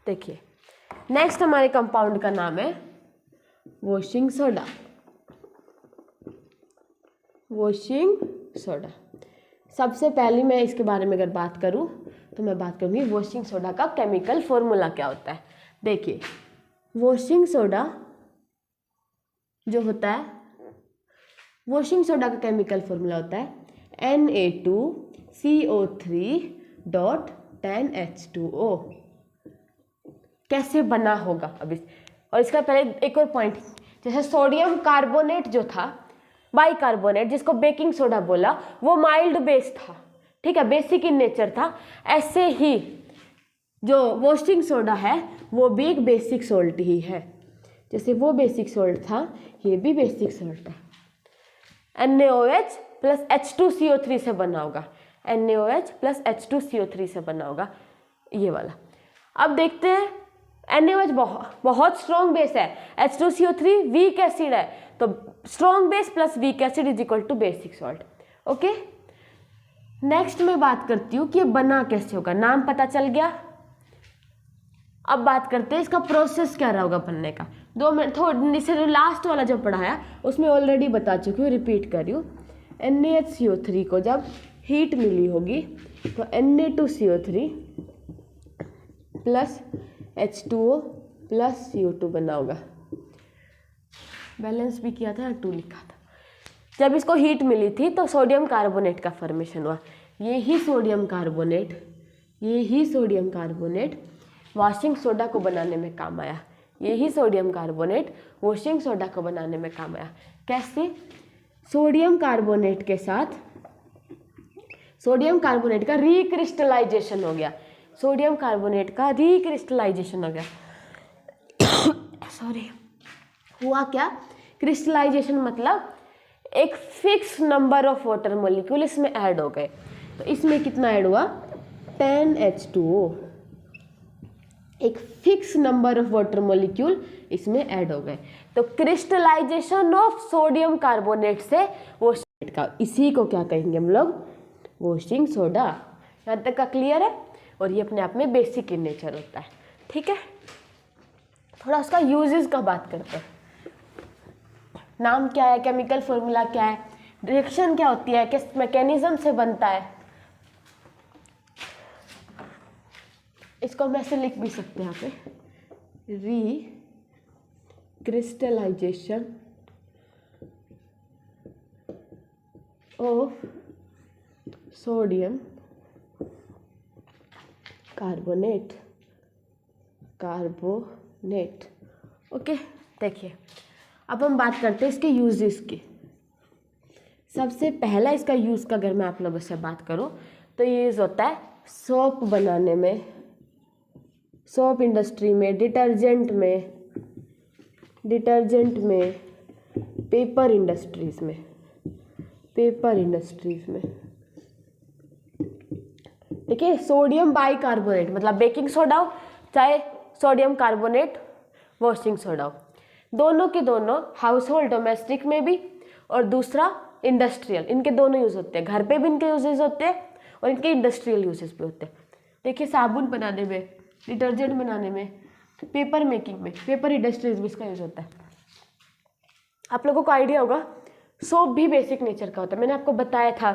देखिए, नेक्स्ट हमारे कंपाउंड का नाम है वॉशिंग सोडा, वॉशिंग सोडा। सबसे पहले मैं इसके बारे में अगर बात करूं तो मैं बात करूंगी वॉशिंग सोडा का केमिकल फॉर्मूला क्या होता है। देखिए, वॉशिंग सोडा जो होता है, वॉशिंग सोडा का केमिकल फॉर्मूला होता है Na2CO3.10H2O कैसे बना होगा अभी। और इसका पहले एक और पॉइंट, जैसे सोडियम कार्बोनेट जो था, बाइकार्बोनेट, जिसको बेकिंग सोडा बोला, वो माइल्ड बेस था, ठीक है, बेसिक इन नेचर था। ऐसे ही जो वॉशिंग सोडा है वो भी एक बेसिक सोल्ट ही है। जैसे वो बेसिक सोल्ट था, ये भी बेसिक सोल्ट है। NaOH प्लस H2CO3 से बना होगा, NaOH प्लस H2CO3 से बना होगा ये वाला। अब देखते हैं, NaOH बहुत स्ट्रॉन्ग बेस है, H2CO3 वीक एसिड है, तो strong base plus weak acid is equal to basic salt. Okay, next मैं बात करती हूँ कि ये बना कैसे होगा। नाम पता चल गया। अब बात करते हैं इसका प्रोसेस क्या रहा होगा बनने का। 2 मिनट थोड़ी से लास्ट वाला जो पढ़ाया उसमें ऑलरेडी बता चुकी हूँ, रिपीट कर रही हूँ। NaHCO3 को जब हीट मिली होगी तो Na2CO3 plus H2O plus CO2 बना होगा। बैलेंस भी किया था, 2 लिखा था। जब इसको हीट मिली थी तो सोडियम कार्बोनेट का फॉर्मेशन हुआ। यही सोडियम कार्बोनेट वॉशिंग सोडा को बनाने में काम आया। यही सोडियम कार्बोनेट वॉशिंग सोडा को बनाने में काम आया। कैसे? सोडियम कार्बोनेट के साथ सोडियम कार्बोनेट का रिक्रिस्टलाइजेशन हो गया। सोडियम कार्बोनेट का रिक्रिस्टलाइजेशन हो गया सॉरी, हुआ क्या? क्रिस्टलाइजेशन मतलब एक fix number of water molecule इसमें ऐड हो गए। तो इसमें कितना ऐड हुआ? 10H2O। एक fix number of water molecule इसमें ऐड हो गए। तो क्रिस्टलाइजेशन ऑफ सोडियम कार्बोनेट से वॉशिंग का, इसी को क्या कहेंगे हम लोग? Washing soda. यहाँ तक का क्लियर है? और ये अपने आप में बेसिक इन नेचर होता है। ठीक है, थोड़ा उसका यूजेस का बात करते हैं। नाम क्या है, केमिकल फॉर्मूला क्या है, रिएक्शन क्या होती है, किस मैकेनिज्म से बनता है, इसको हम ऐसे लिख भी सकते हैं यहाँ पे, recrystallisation of sodium carbonate. Okay, देखिए अब हम बात करते हैं इसके यूजेस की। सबसे पहला इसका यूज़ का अगर मैं आप लोगों से बात करूं तो ये यूज़ होता है सोप बनाने में, सोप इंडस्ट्री में, डिटर्जेंट में, पेपर इंडस्ट्रीज में। देखिए, सोडियम बाइकार्बोनेट मतलब बेकिंग सोडा हो चाहे सोडियम कार्बोनेट वॉशिंग सोडा हो, दोनों के दोनों हाउस होल्ड डोमेस्टिक में भी और दूसरा इंडस्ट्रियल, इनके दोनों यूज़ होते हैं। घर पे भी इनके यूजेस होते हैं और इनके इंडस्ट्रियल यूजेस भी होते हैं। देखिए, साबुन बनाने में, डिटर्जेंट बनाने में, पेपर मेकिंग में, पेपर इंडस्ट्रीज में इसका यूज़ होता है। आप लोगों को आइडिया होगा, सोप भी बेसिक नेचर का होता है। मैंने आपको बताया था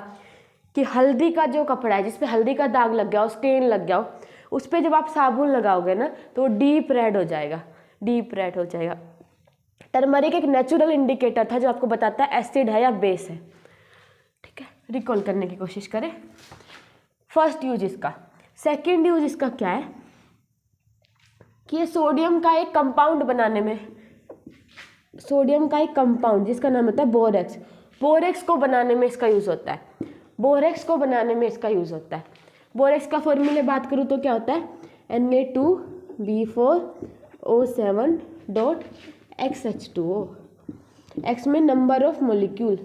कि हल्दी का जो कपड़ा है जिस पे हल्दी का दाग लग गया हो, स्टेन लग गया हो, उस पर जब आप साबुन लगाओगे ना तो डीप रेड हो जाएगा। टर्मरिक एक नेचुरल इंडिकेटर था जो आपको बताता है एसिड है या बेस है। ठीक है, रिकॉल करने की कोशिश करें। फर्स्ट यूज इसका। सेकेंड यूज इसका क्या है कि ये सोडियम का एक कंपाउंड बनाने में, सोडियम का एक कंपाउंड जिसका नाम होता है बोरेक्स को बनाने में इसका यूज़ होता है। बोरेक्स का फॉर्मूले बात करूँ तो क्या होता है? Na2B4O7.XH2O। X में नंबर ऑफ मॉलिक्यूल।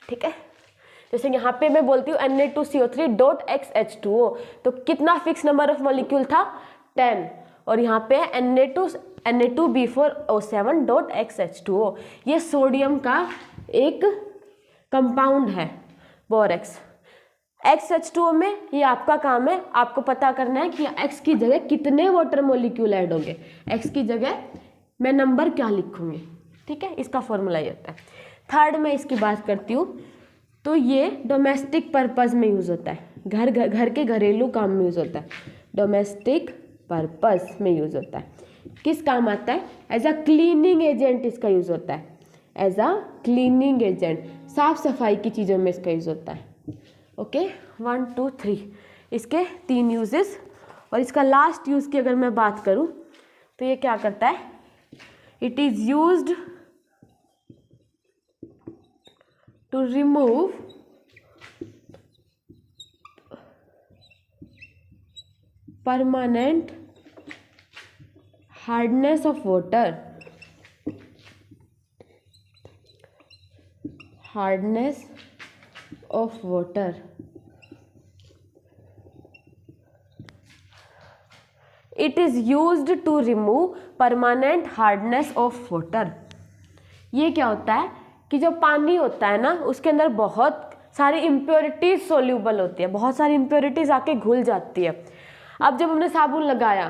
ठीक है, जैसे यहाँ पे मैं बोलती हूँ Na2CO3.XH2O, तो कितना फिक्स नंबर ऑफ मॉलिक्यूल था? 10। और यहाँ पे Na2B4O7.XH2O, ये सोडियम का एक कंपाउंड है बोरेक्स। XH2O में ये आपका काम है, आपको पता करना है कि X की जगह कितने वाटर मॉलिक्यूल ऐड होंगे। X की जगह मैं नंबर क्या लिखूंगी। ठीक है, इसका फॉर्मूला ये होता है। थर्ड में इसकी बात करती हूँ तो ये डोमेस्टिक पर्पस में यूज़ होता है, घर के घरेलू काम में यूज़ होता है। डोमेस्टिक पर्पस में यूज़ होता है। किस काम आता है? एज अ क्लीनिंग एजेंट इसका यूज़ होता है। एज अ क्लीनिंग एजेंट, साफ सफाई की चीज़ों में इसका यूज़ होता है। ओके 1 2 3 इसके 3 यूजेस। और इसका लास्ट यूज़ की अगर मैं बात करूँ तो ये क्या करता है, it is used to remove permanent hardness of water, hardness of water. It is used to remove permanent hardness of water. ये क्या होता है कि जो पानी होता है ना उसके अंदर बहुत सारी इम्प्योरिटीज सोल्यूबल होती है, बहुत सारी इम्प्योरिटीज आके घुल जाती है। अब जब हमने साबुन लगाया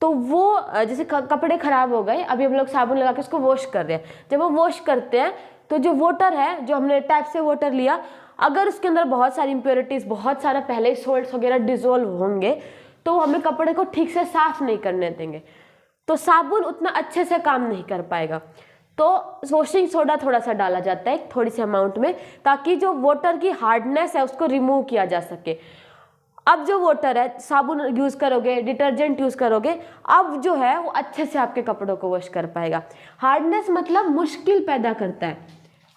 तो वो जैसे कपड़े खराब हो गए, अभी हम लोग साबुन लगा के उसको वॉश कर रहे हैं, जब वो वॉश करते हैं तो जो वाटर है, जो हमने टैप से वाटर लिया, अगर उसके अंदर बहुत सारी इम्प्योरिटीज, बहुत सारा पहले ही सोल्ट्स वगैरह डिजोल्व होंगे तो हमें कपड़े को ठीक से साफ नहीं करने देंगे, तो साबुन उतना अच्छे से काम नहीं कर पाएगा। तो वॉशिंग सोडा थोड़ा सा डाला जाता है थोड़ी सी अमाउंट में, ताकि जो वाटर की हार्डनेस है उसको रिमूव किया जा सके। अब जो वाटर है, साबुन यूज़ करोगे, डिटर्जेंट यूज़ करोगे, अब जो है वो अच्छे से आपके कपड़ों को वॉश कर पाएगा। हार्डनेस मतलब मुश्किल पैदा करता है,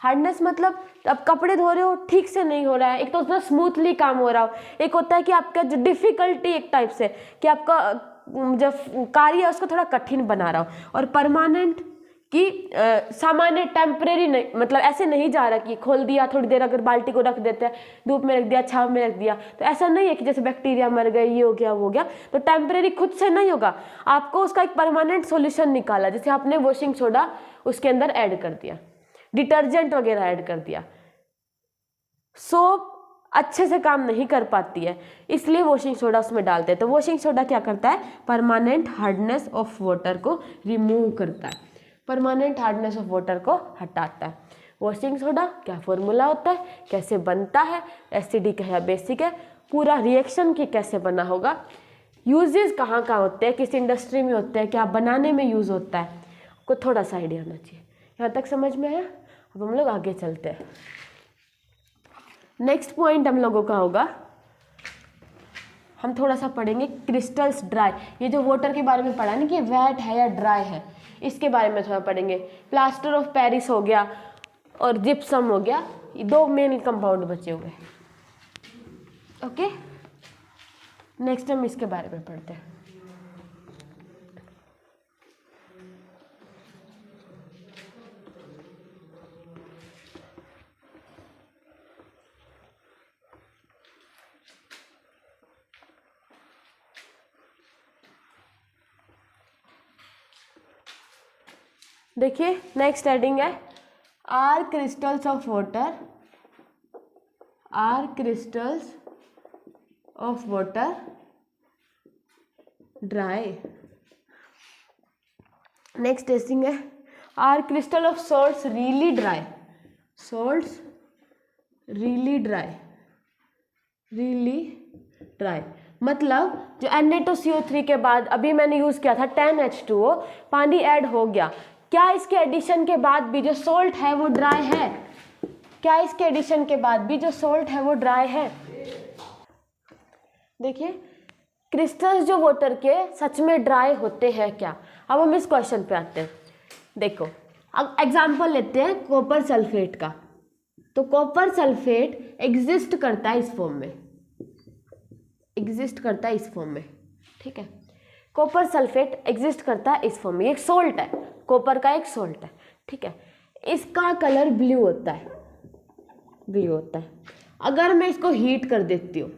हार्डनेस मतलब अब कपड़े धो रहे हो ठीक से नहीं हो रहा है, एक तो उसमें स्मूथली काम हो रहा हो, एक होता है कि आपका जो डिफ़िकल्टी एक टाइप से कि आपका जो कार्य है उसको थोड़ा कठिन बना रहा हो। और परमानेंट कि सामान्य टेम्परेरी नहीं, मतलब ऐसे नहीं जा रहा कि खोल दिया थोड़ी देर, अगर बाल्टी को रख देते हैं, धूप में रख दिया, छाँव में रख दिया, तो ऐसा नहीं है कि जैसे बैक्टीरिया मर गए, ये हो गया वो हो गया, तो टेम्परेरी खुद से नहीं होगा, आपको उसका एक परमानेंट सॉल्यूशन निकाला, जैसे आपने वॉशिंग सोडा उसके अंदर ऐड कर दिया, डिटर्जेंट वगैरह ऐड कर दिया। सोप अच्छे से काम नहीं कर पाती है, इसलिए वॉशिंग सोडा उसमें डालते हैं। तो वॉशिंग सोडा क्या करता है, परमानेंट हार्डनेस ऑफ वाटर को रिमूव करता है, परमानेंट हार्डनेस ऑफ वाटर को हटाता है। वॉशिंग सोडा क्या फॉर्मूला होता है, कैसे बनता है, एसिडिक है या बेसिक है, पूरा रिएक्शन की कैसे बना होगा, यूजेस कहाँ कहाँ होते हैं, किस इंडस्ट्री में होते हैं, क्या बनाने में यूज़ होता है, आपको थोड़ा सा आइडिया होना चाहिए। यहाँ तक समझ में आया? अब हम लोग आगे चलते हैं। नेक्स्ट पॉइंट हम लोगों का होगा, हम थोड़ा सा पढ़ेंगे क्रिस्टल्स ड्राई। ये जो वाटर के बारे में पढ़ा ना कि वेट है या ड्राई है, इसके बारे में थोड़ा पढ़ेंगे। प्लास्टर ऑफ पेरिस हो गया और जिप्सम हो गया, ये 2 मेन कंपाउंड बचे हुए। ओके, नेक्स्ट हम इसके बारे में पढ़ते हैं। देखिए नेक्स्ट हेडिंग है, are crystals of water, are crystals of water dry. Next heading है, are crystal of salts really dry, salts really dry, really dry मतलब जो Na2CO3 के बाद अभी मैंने यूज़ किया था 10H2O, पानी ऐड हो गया, क्या इसके एडिशन के बाद भी जो सोल्ट है वो ड्राई है? क्या इसके एडिशन के बाद भी जो सोल्ट है वो ड्राई है? देखिए क्रिस्टल्स जो वाटर के सच में ड्राई होते हैं क्या? अब हम इस क्वेश्चन पे आते हैं। देखो अब एग्जांपल लेते हैं कॉपर सल्फेट का, तो कॉपर सल्फेट एग्जिस्ट करता है इस फॉर्म में, एग्जिस्ट करता है इस फॉर्म में, ठीक है। कॉपर सल्फेट एग्जिस्ट करता है इस फॉर्म में, एक सोल्ट है, कॉपर का एक सोल्ट है, ठीक है। इसका कलर ब्लू होता है, ब्लू होता है। अगर मैं इसको हीट कर देती हूँ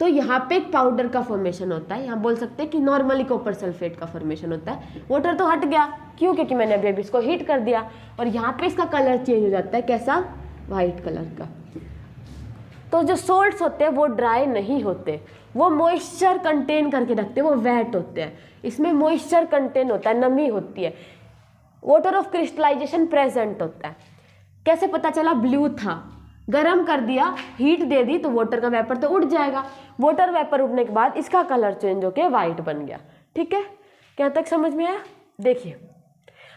तो यहाँ पे एक पाउडर का फॉर्मेशन होता है, यहाँ बोल सकते हैं कि नॉर्मली कॉपर सल्फेट का फॉर्मेशन होता है। वाटर तो हट गया, क्यों? क्योंकि मैंने अभी इसको हीट कर दिया, और यहाँ पे इसका कलर चेंज हो जाता है, कैसा? वाइट कलर का। तो जो सोल्ट्स होते हैं वो ड्राई नहीं होते, वो मॉइस्चर कंटेन करके रखते हैं, वो वेट होते हैं, इसमें मॉइस्चर कंटेन होता है, नमी होती है, वाटर ऑफ क्रिस्टलाइजेशन प्रेजेंट होता है। कैसे पता चला? ब्लू था, गरम कर दिया, हीट दे दी तो वाटर का वेपर तो उड़ जाएगा, वाटर वेपर उड़ने के बाद इसका कलर चेंज होके वाइट बन गया, ठीक है। क्या तक समझ में आया? देखिए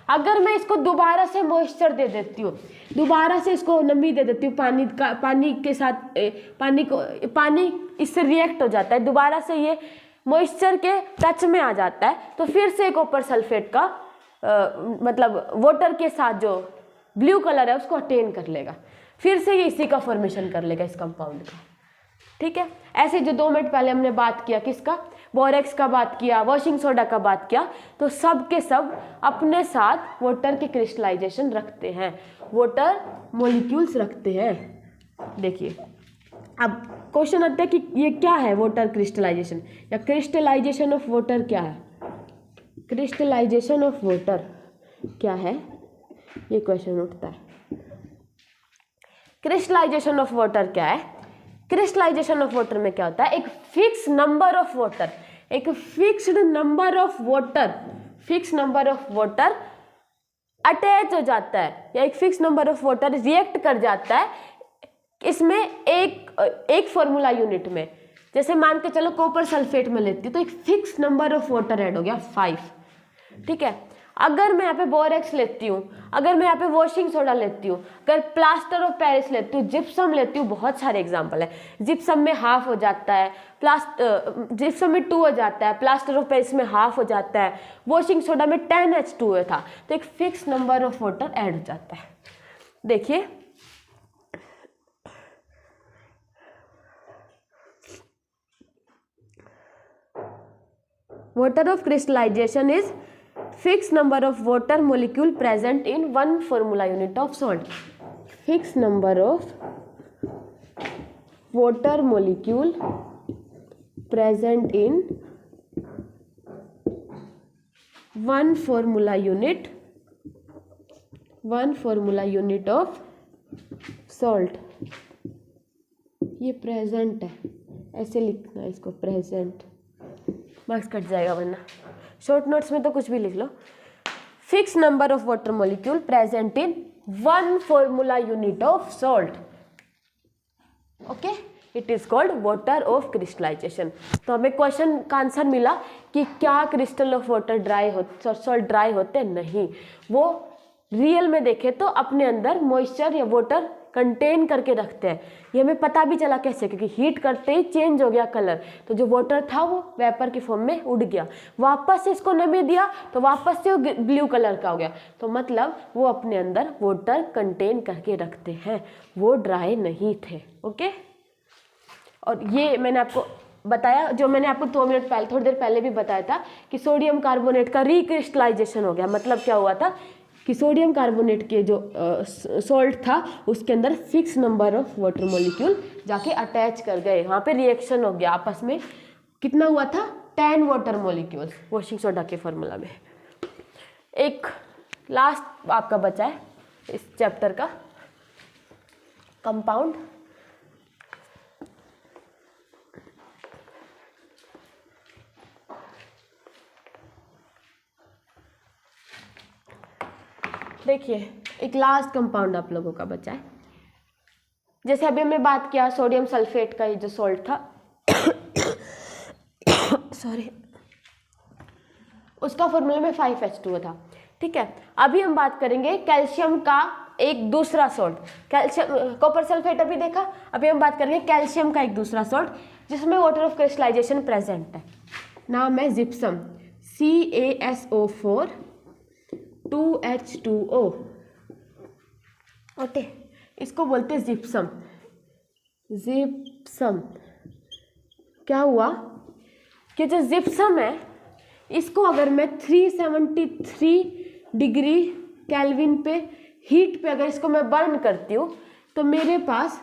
अगर मैं इसको दोबारा से मॉइस्चर दे देती हूँ, दोबारा से इसको नमी दे देती हूँ, पानी के साथ पानी इससे रिएक्ट हो जाता है, दोबारा से ये मॉइस्चर के टच में आ जाता है, तो फिर से कॉपर सल्फेट का मतलब वाटर के साथ जो ब्लू कलर है उसको अटेन कर लेगा, फिर से ये इसी का फॉर्मेशन कर लेगा इस कंपाउंड का। ठीक है, ऐसे जो 2 मिनट पहले हमने बात किया किसका, बोरेक्स का बात किया, वॉशिंग सोडा का बात किया, तो सब के सब अपने साथ वाटर के क्रिस्टलाइजेशन रखते हैं, वाटर मॉलिक्यूल्स रखते हैं। देखिए अब क्वेश्चन आता है कि ये क्या है वाटर क्रिस्टलाइजेशन या क्रिस्टलाइजेशन ऑफ वाटर क्या है, क्रिस्टलाइजेशन ऑफ वाटर क्या है, ये क्वेश्चन उठता है। क्रिस्टलाइजेशन ऑफ वाटर क्या है, क्रिस्टलाइजेशन ऑफ वाटर में क्या होता है, एक फिक्स नंबर ऑफ वाटर, एक fixed number of water, fix number of water attach हो जाता है या एक fix number of water react कर जाता है इसमें एक फॉर्मूला यूनिट में। जैसे मान के चलो कॉपर सल्फेट में लेती हूँ तो एक fix number of water add हो गया 5। ठीक है, अगर मैं यहाँ पे बोरेक्स लेती हूँ, अगर मैं यहाँ पे वॉशिंग सोडा लेती हूँ, अगर प्लास्टर ऑफ पेरिस लेती हूँ, जिप्सम लेती हूँ, बहुत सारे एग्जांपल है, जिप्सम में हाफ हो जाता है, जिप्सम में 2 हो जाता है, प्लास्टर ऑफ पेरिस में हाफ हो जाता है, वॉशिंग सोडा में 10H2O था, तो एक fix number of water add हो जाता है। देखिए water of crystallization is fixed number of water molecule present in one formula unit of salt. Fixed number of water molecule present in one formula unit of salt. ये प्रेजेंट है, ऐसे लिखना है इसको, प्रेजेंट, मार्क्स कट जाएगा वरना, शॉर्ट नोट्स में तो कुछ भी लिख लो। Fix number of water molecule present in one formula unit of salt, okay, it is called water of crystallization. तो हमें क्वेश्चन का आंसर मिला कि क्या क्रिस्टल ऑफ वाटर ड्राई हो, सॉल्ट ड्राई होते नहीं, वो रियल में देखे तो अपने अंदर मॉइस्चर या वाटर कंटेन करके रखते हैं। ये हमें पता भी चला कैसे, क्योंकि हीट करते ही चेंज हो गया कलर, तो जो वाटर था वो वेपर की फॉर्म में उड़ गया, वापस से इसको नमी दिया तो वापस से वो ब्लू कलर का हो गया, तो मतलब वो अपने अंदर वाटर कंटेन करके रखते हैं, वो ड्राई नहीं थे। ओके, और ये मैंने आपको बताया, जो मैंने आपको 2 मिनट पहले, थोड़ी देर पहले भी बताया था कि सोडियम कार्बोनेट का रिक्रिस्टलाइजेशन हो गया। मतलब क्या हुआ था कि सोडियम कार्बोनेट के जो सॉल्ट था उसके अंदर fix number of water molecule जाके अटैच कर गए, वहाँ पे रिएक्शन हो गया आपस में। कितना हुआ था, 10 वाटर मॉलिक्यूल्स वॉशिंग सोडा के फॉर्मूला में। एक लास्ट आपका बचा है इस चैप्टर का, कंपाउंड। देखिए एक लास्ट कंपाउंड आप लोगों का बचा है। जैसे अभी हमने बात किया सोडियम सल्फेट का, ये जो सॉल्ट था सॉरी, उसका फॉर्मूला में 5H2O था। ठीक है, अभी हम बात करेंगे कैल्शियम का एक दूसरा सॉल्ट, कैल्शियम, कॉपर सल्फेट अभी देखा, अभी हम बात करेंगे कैल्शियम का एक दूसरा सॉल्ट जिसमें वाटर ऑफ क्रिस्टलाइजेशन प्रेजेंट है। नाम है जिप्सम, CaSO4 2H2O। ओके, इसको बोलते हैं जिप्सम। जिप्सम क्या हुआ कि जो जिप्सम है इसको अगर मैं 373 डिग्री केल्विन पे हीट पे अगर इसको मैं बर्न करती हूँ तो मेरे पास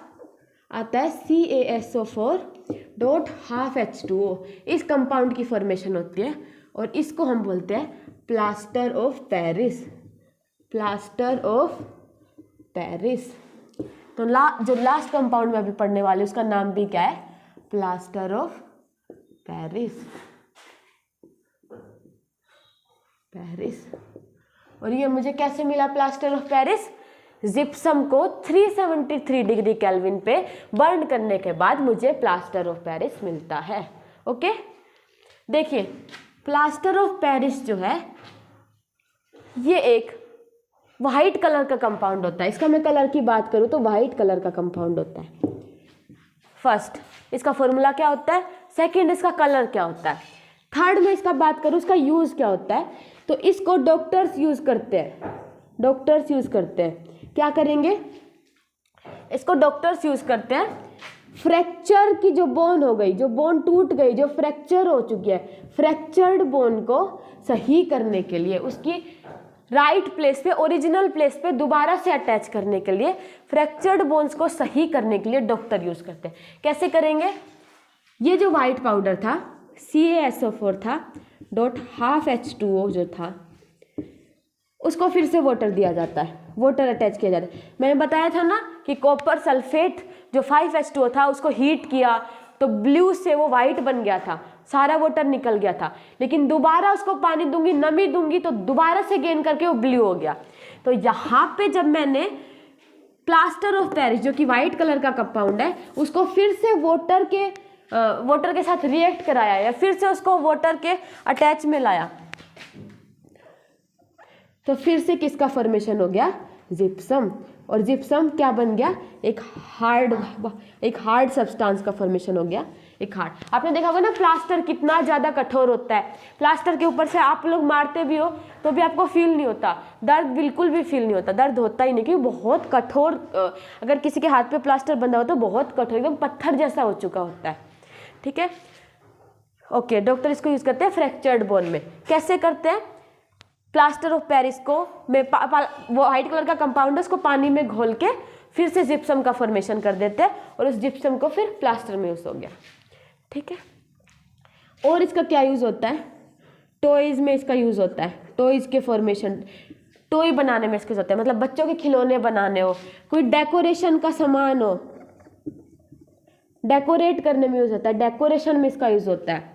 आता है CaSO4.12H2O। इस कंपाउंड की फॉर्मेशन होती है और इसको हम बोलते हैं plaster of Paris, plaster of Paris. तो जो लास्ट कंपाउंड में अभी पढ़ने वाले उसका नाम भी क्या है, प्लास्टर ऑफ पेरिस, पेरिस। और ये मुझे कैसे मिला प्लास्टर ऑफ पेरिस, जिप्सम को 373 डिग्री केल्विन पे बर्न करने के बाद मुझे प्लास्टर ऑफ पेरिस मिलता है। ओके, देखिए प्लास्टर ऑफ पेरिस जो है ये एक वाइट कलर का कंपाउंड होता है। इसका मैं कलर की बात करूँ तो वाइट कलर का कंपाउंड होता है। फर्स्ट इसका फॉर्मूला क्या होता है, सेकंड इसका कलर क्या होता है, थर्ड में इसका बात करूँ इसका यूज़ क्या होता है। तो इसको डॉक्टर्स यूज़ करते हैं, डॉक्टर्स यूज़ करते हैं। क्या करेंगे, इसको डॉक्टर्स यूज़ करते हैं फ्रैक्चर की जो बोन हो गई, जो बोन टूट गई, जो फ्रैक्चर हो चुकी है, फ्रैक्चर्ड बोन को सही करने के लिए, उसकी राइट प्लेस पे, ओरिजिनल प्लेस पे दोबारा से अटैच करने के लिए, फ्रैक्चर्ड बोन्स को सही करने के लिए डॉक्टर यूज़ करते हैं। कैसे करेंगे, ये जो वाइट पाउडर था CaSO4 था डॉट हाफ H2O जो था, उसको फिर से वाटर दिया जाता है, वाटर अटैच किया जाता है। मैंने बताया था ना कि कॉपर सल्फेट जो 5H2O था उसको हीट किया तो ब्लू से वो वाइट बन गया था, सारा वाटर निकल गया था, लेकिन दोबारा उसको पानी दूंगी, नमी दूंगी तो दोबारा से गेन करके वो ब्लू हो गया। तो यहाँ पे जब मैंने प्लास्टर ऑफ पेरिस जो कि वाइट कलर का कंपाउंड है उसको फिर से वाटर के साथ रिएक्ट कराया या फिर से उसको वाटर के अटैच में लाया, तो फिर से किसका फॉर्मेशन हो गया, जिप्सम। और जिप्सम क्या बन गया, एक हार्ड सब्सटेंस का फॉर्मेशन हो गया, एक हार्ड। आपने देखा होगा ना प्लास्टर कितना ज़्यादा कठोर होता है, प्लास्टर के ऊपर से आप लोग मारते भी हो तो भी आपको फील नहीं होता, दर्द बिल्कुल भी फील नहीं होता, दर्द होता ही नहीं, क्योंकि बहुत कठोर, अगर किसी के हाथ पे प्लास्टर बंधा हो तो बहुत कठोर, एकदम पत्थर जैसा हो चुका होता है। ठीक है, ओके। डॉक्टर इसको यूज़ करते हैं फ्रैक्चर्ड बोन में। कैसे करते हैं, प्लास्टर ऑफ पेरिस को वो वाइट कलर का कंपाउंड है उसको पानी में घोल के फिर से जिप्सम का फॉर्मेशन कर देते हैं और उस जिप्सम को फिर प्लास्टर में यूज़ हो गया। ठीक है, और इसका क्या यूज़ होता है, टॉयज़ में इसका यूज़ होता है, टॉयज़ के फॉर्मेशन, टॉय बनाने में इसका यूज़ होता है, मतलब बच्चों के खिलौने बनाने हो, कोई डेकोरेशन का सामान हो, डेकोरेट करने में यूज़ होता है, डेकोरेशन में इसका यूज़ होता है।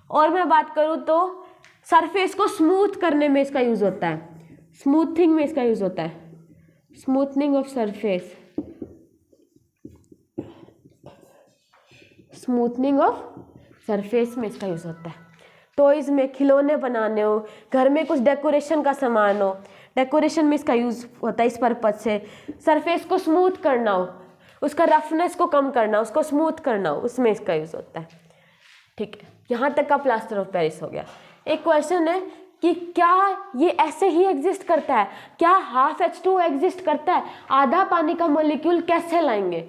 और मैं बात करूँ तो सरफेस को स्मूथ करने में इसका यूज़ होता है, स्मूथिंग में इसका यूज़ होता है, smoothening of surface, smoothening of surface में इसका यूज़ होता है। टॉयज़ में खिलौने बनाने हो, घर में कुछ डेकोरेशन का सामान हो, डेकोरेशन में इसका यूज़ होता है इस पर्पज से। सरफेस को स्मूथ करना हो, उसका रफनेस को कम करना, उसको स्मूथ करना हो, उसमें इसका यूज़ होता है। ठीक है, यहाँ तक का प्लास्टर ऑफ पेरिस हो गया। एक क्वेश्चन है कि क्या ये ऐसे ही एग्जिस्ट करता है, क्या हाफ H2O एग्जिस्ट करता है, आधा पानी का मॉलिक्यूल कैसे लाएंगे।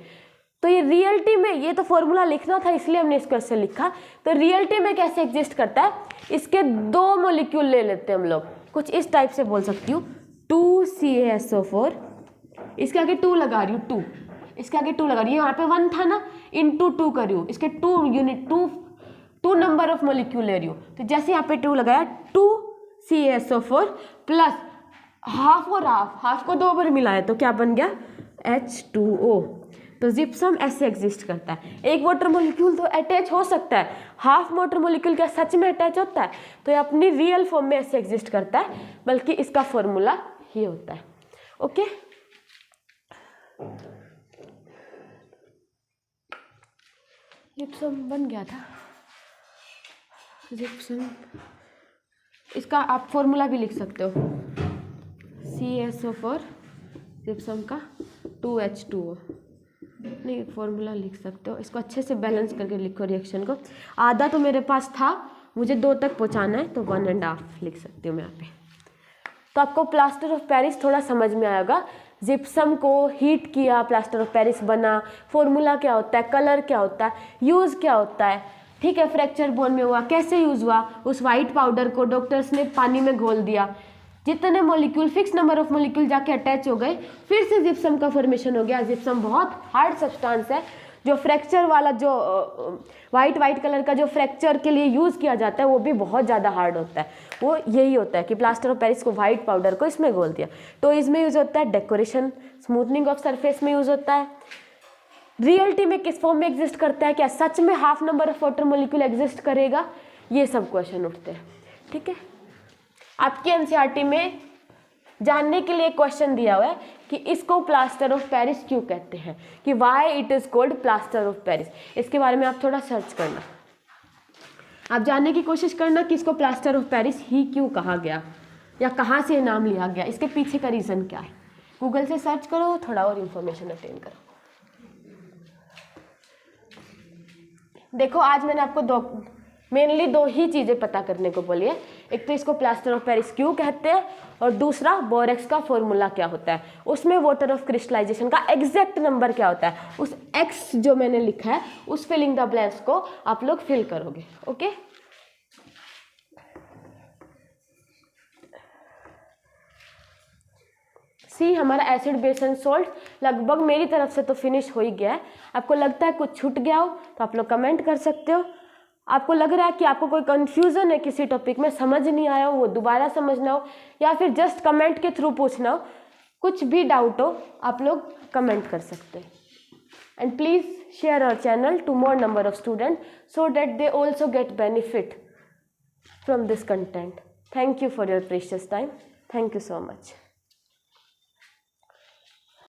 तो ये रियलिटी में, ये तो फॉर्मूला लिखना था इसलिए हमने इस क्वेश्चन लिखा, तो रियलिटी में कैसे एग्जिस्ट करता है, इसके दो मॉलिक्यूल ले लेते हैं हम लोग, कुछ इस टाइप से बोल सकती हूँ, 2CaSO4, इसके आगे 2 लगा रही हूँ, 2 इसके आगे 2 लगा रही हूँ, यहाँ पे 1 था ना, इंटू 2 कर रही हूँ, इसके 2 यूनिट 2 नंबर ऑफ मॉलिक्यूल ले रही हूँ। तो जैसे यहाँ पे 2 लगाया, 2CaSO4 प्लस हाफ और हाफ को 2 बार मिलाया तो क्या बन गया, H2O। तो जिप्सम ऐसे एग्जिस्ट करता है। एक वाटर मॉलिक्यूल तो अटैच हो सकता है, हाफ वाटर मॉलिक्यूल क्या सच में अटैच होता है, तो ये अपनी रियल फॉर्म में ऐसे एग्जिस्ट करता है, बल्कि इसका फॉर्मूला ही होता है। ओके, जिप्सम बन गया था, जिप्सम, इसका आप फॉर्मूला भी लिख सकते हो, CaSO4 जिप्सम का 2H2O, नहीं फॉर्मूला लिख सकते हो, इसको अच्छे से बैलेंस करके लिखो रिएक्शन को। आधा तो मेरे पास था, मुझे 2 तक पहुंचाना है, तो 1.5 लिख सकती हूँ मैं यहाँ पे। तो आपको प्लास्टर ऑफ पेरिस थोड़ा समझ में आएगा, जिप्सम को हीट किया, प्लास्टर ऑफ पेरिस बना, फॉर्मूला क्या होता है, कलर क्या होता है, यूज़ क्या होता है। ठीक है, फ्रैक्चर बोन में हुआ, कैसे यूज़ हुआ, उस वाइट पाउडर को डॉक्टर्स ने पानी में घोल दिया, जितने molecule, fix number of molecule जाके अटैच हो गए, फिर से जिप्सम का फॉर्मेशन हो गया। जिप्सम बहुत हार्ड सब्सटेंस है, जो फ्रैक्चर वाला, जो वाइट कलर का जो फ्रैक्चर के लिए यूज़ किया जाता है वो भी बहुत ज़्यादा हार्ड होता है। वो यही होता है कि प्लास्टर ऑफ पेरिस को, वाइट पाउडर को इसमें घोल दिया, तो इसमें यूज़ होता है डेकोरेशन, स्मूथनिंग ऑफ सरफेस में यूज़ होता है। रियलिटी में किस फॉर्म में एग्जिस्ट करता है, क्या सच में half number of water molecule exist करेगा, ये सब क्वेश्चन उठते हैं। ठीक है, आपकी एनसीईआरटी में जानने के लिए क्वेश्चन दिया हुआ है कि इसको प्लास्टर ऑफ पेरिस क्यों कहते हैं, कि why it is called plaster of Paris. इसके बारे में आप थोड़ा सर्च करना, आप जानने की कोशिश करना कि इसको प्लास्टर ऑफ पेरिस ही क्यों कहा गया। या कहाँ से ये नाम लिया गया, इसके पीछे का रीज़न क्या है। गूगल से सर्च करो, थोड़ा और इन्फॉर्मेशन अटेन करो। देखो आज मैंने आपको मेनली दो ही चीज़ें पता करने को बोली है। एक तो इसको प्लास्टर ऑफ पेरिस क्यों कहते हैं, और दूसरा बोरेक्स का फॉर्मूला क्या होता है, उसमें वाटर ऑफ क्रिस्टलाइजेशन का एग्जैक्ट नंबर क्या होता है, उस एक्स जो मैंने लिखा है उस फिलिंग द ब्लैंक्स को आप लोग फिल करोगे। ओके, सी हमारा एसिड बेस एंड सोल्ट लगभग मेरी तरफ से तो फिनिश हो ही गया है। आपको लगता है कुछ छूट गया हो तो आप लोग कमेंट कर सकते हो। आपको लग रहा है कि आपको कोई कंफ्यूजन है किसी टॉपिक में, समझ नहीं आया हो, वो दोबारा समझना हो, या फिर जस्ट कमेंट के थ्रू पूछना हो, कुछ भी डाउट हो आप लोग कमेंट कर सकते हैं। And please share our channel to more number of student so that they also get benefit from this content. Thank you for your precious time. Thank you so much.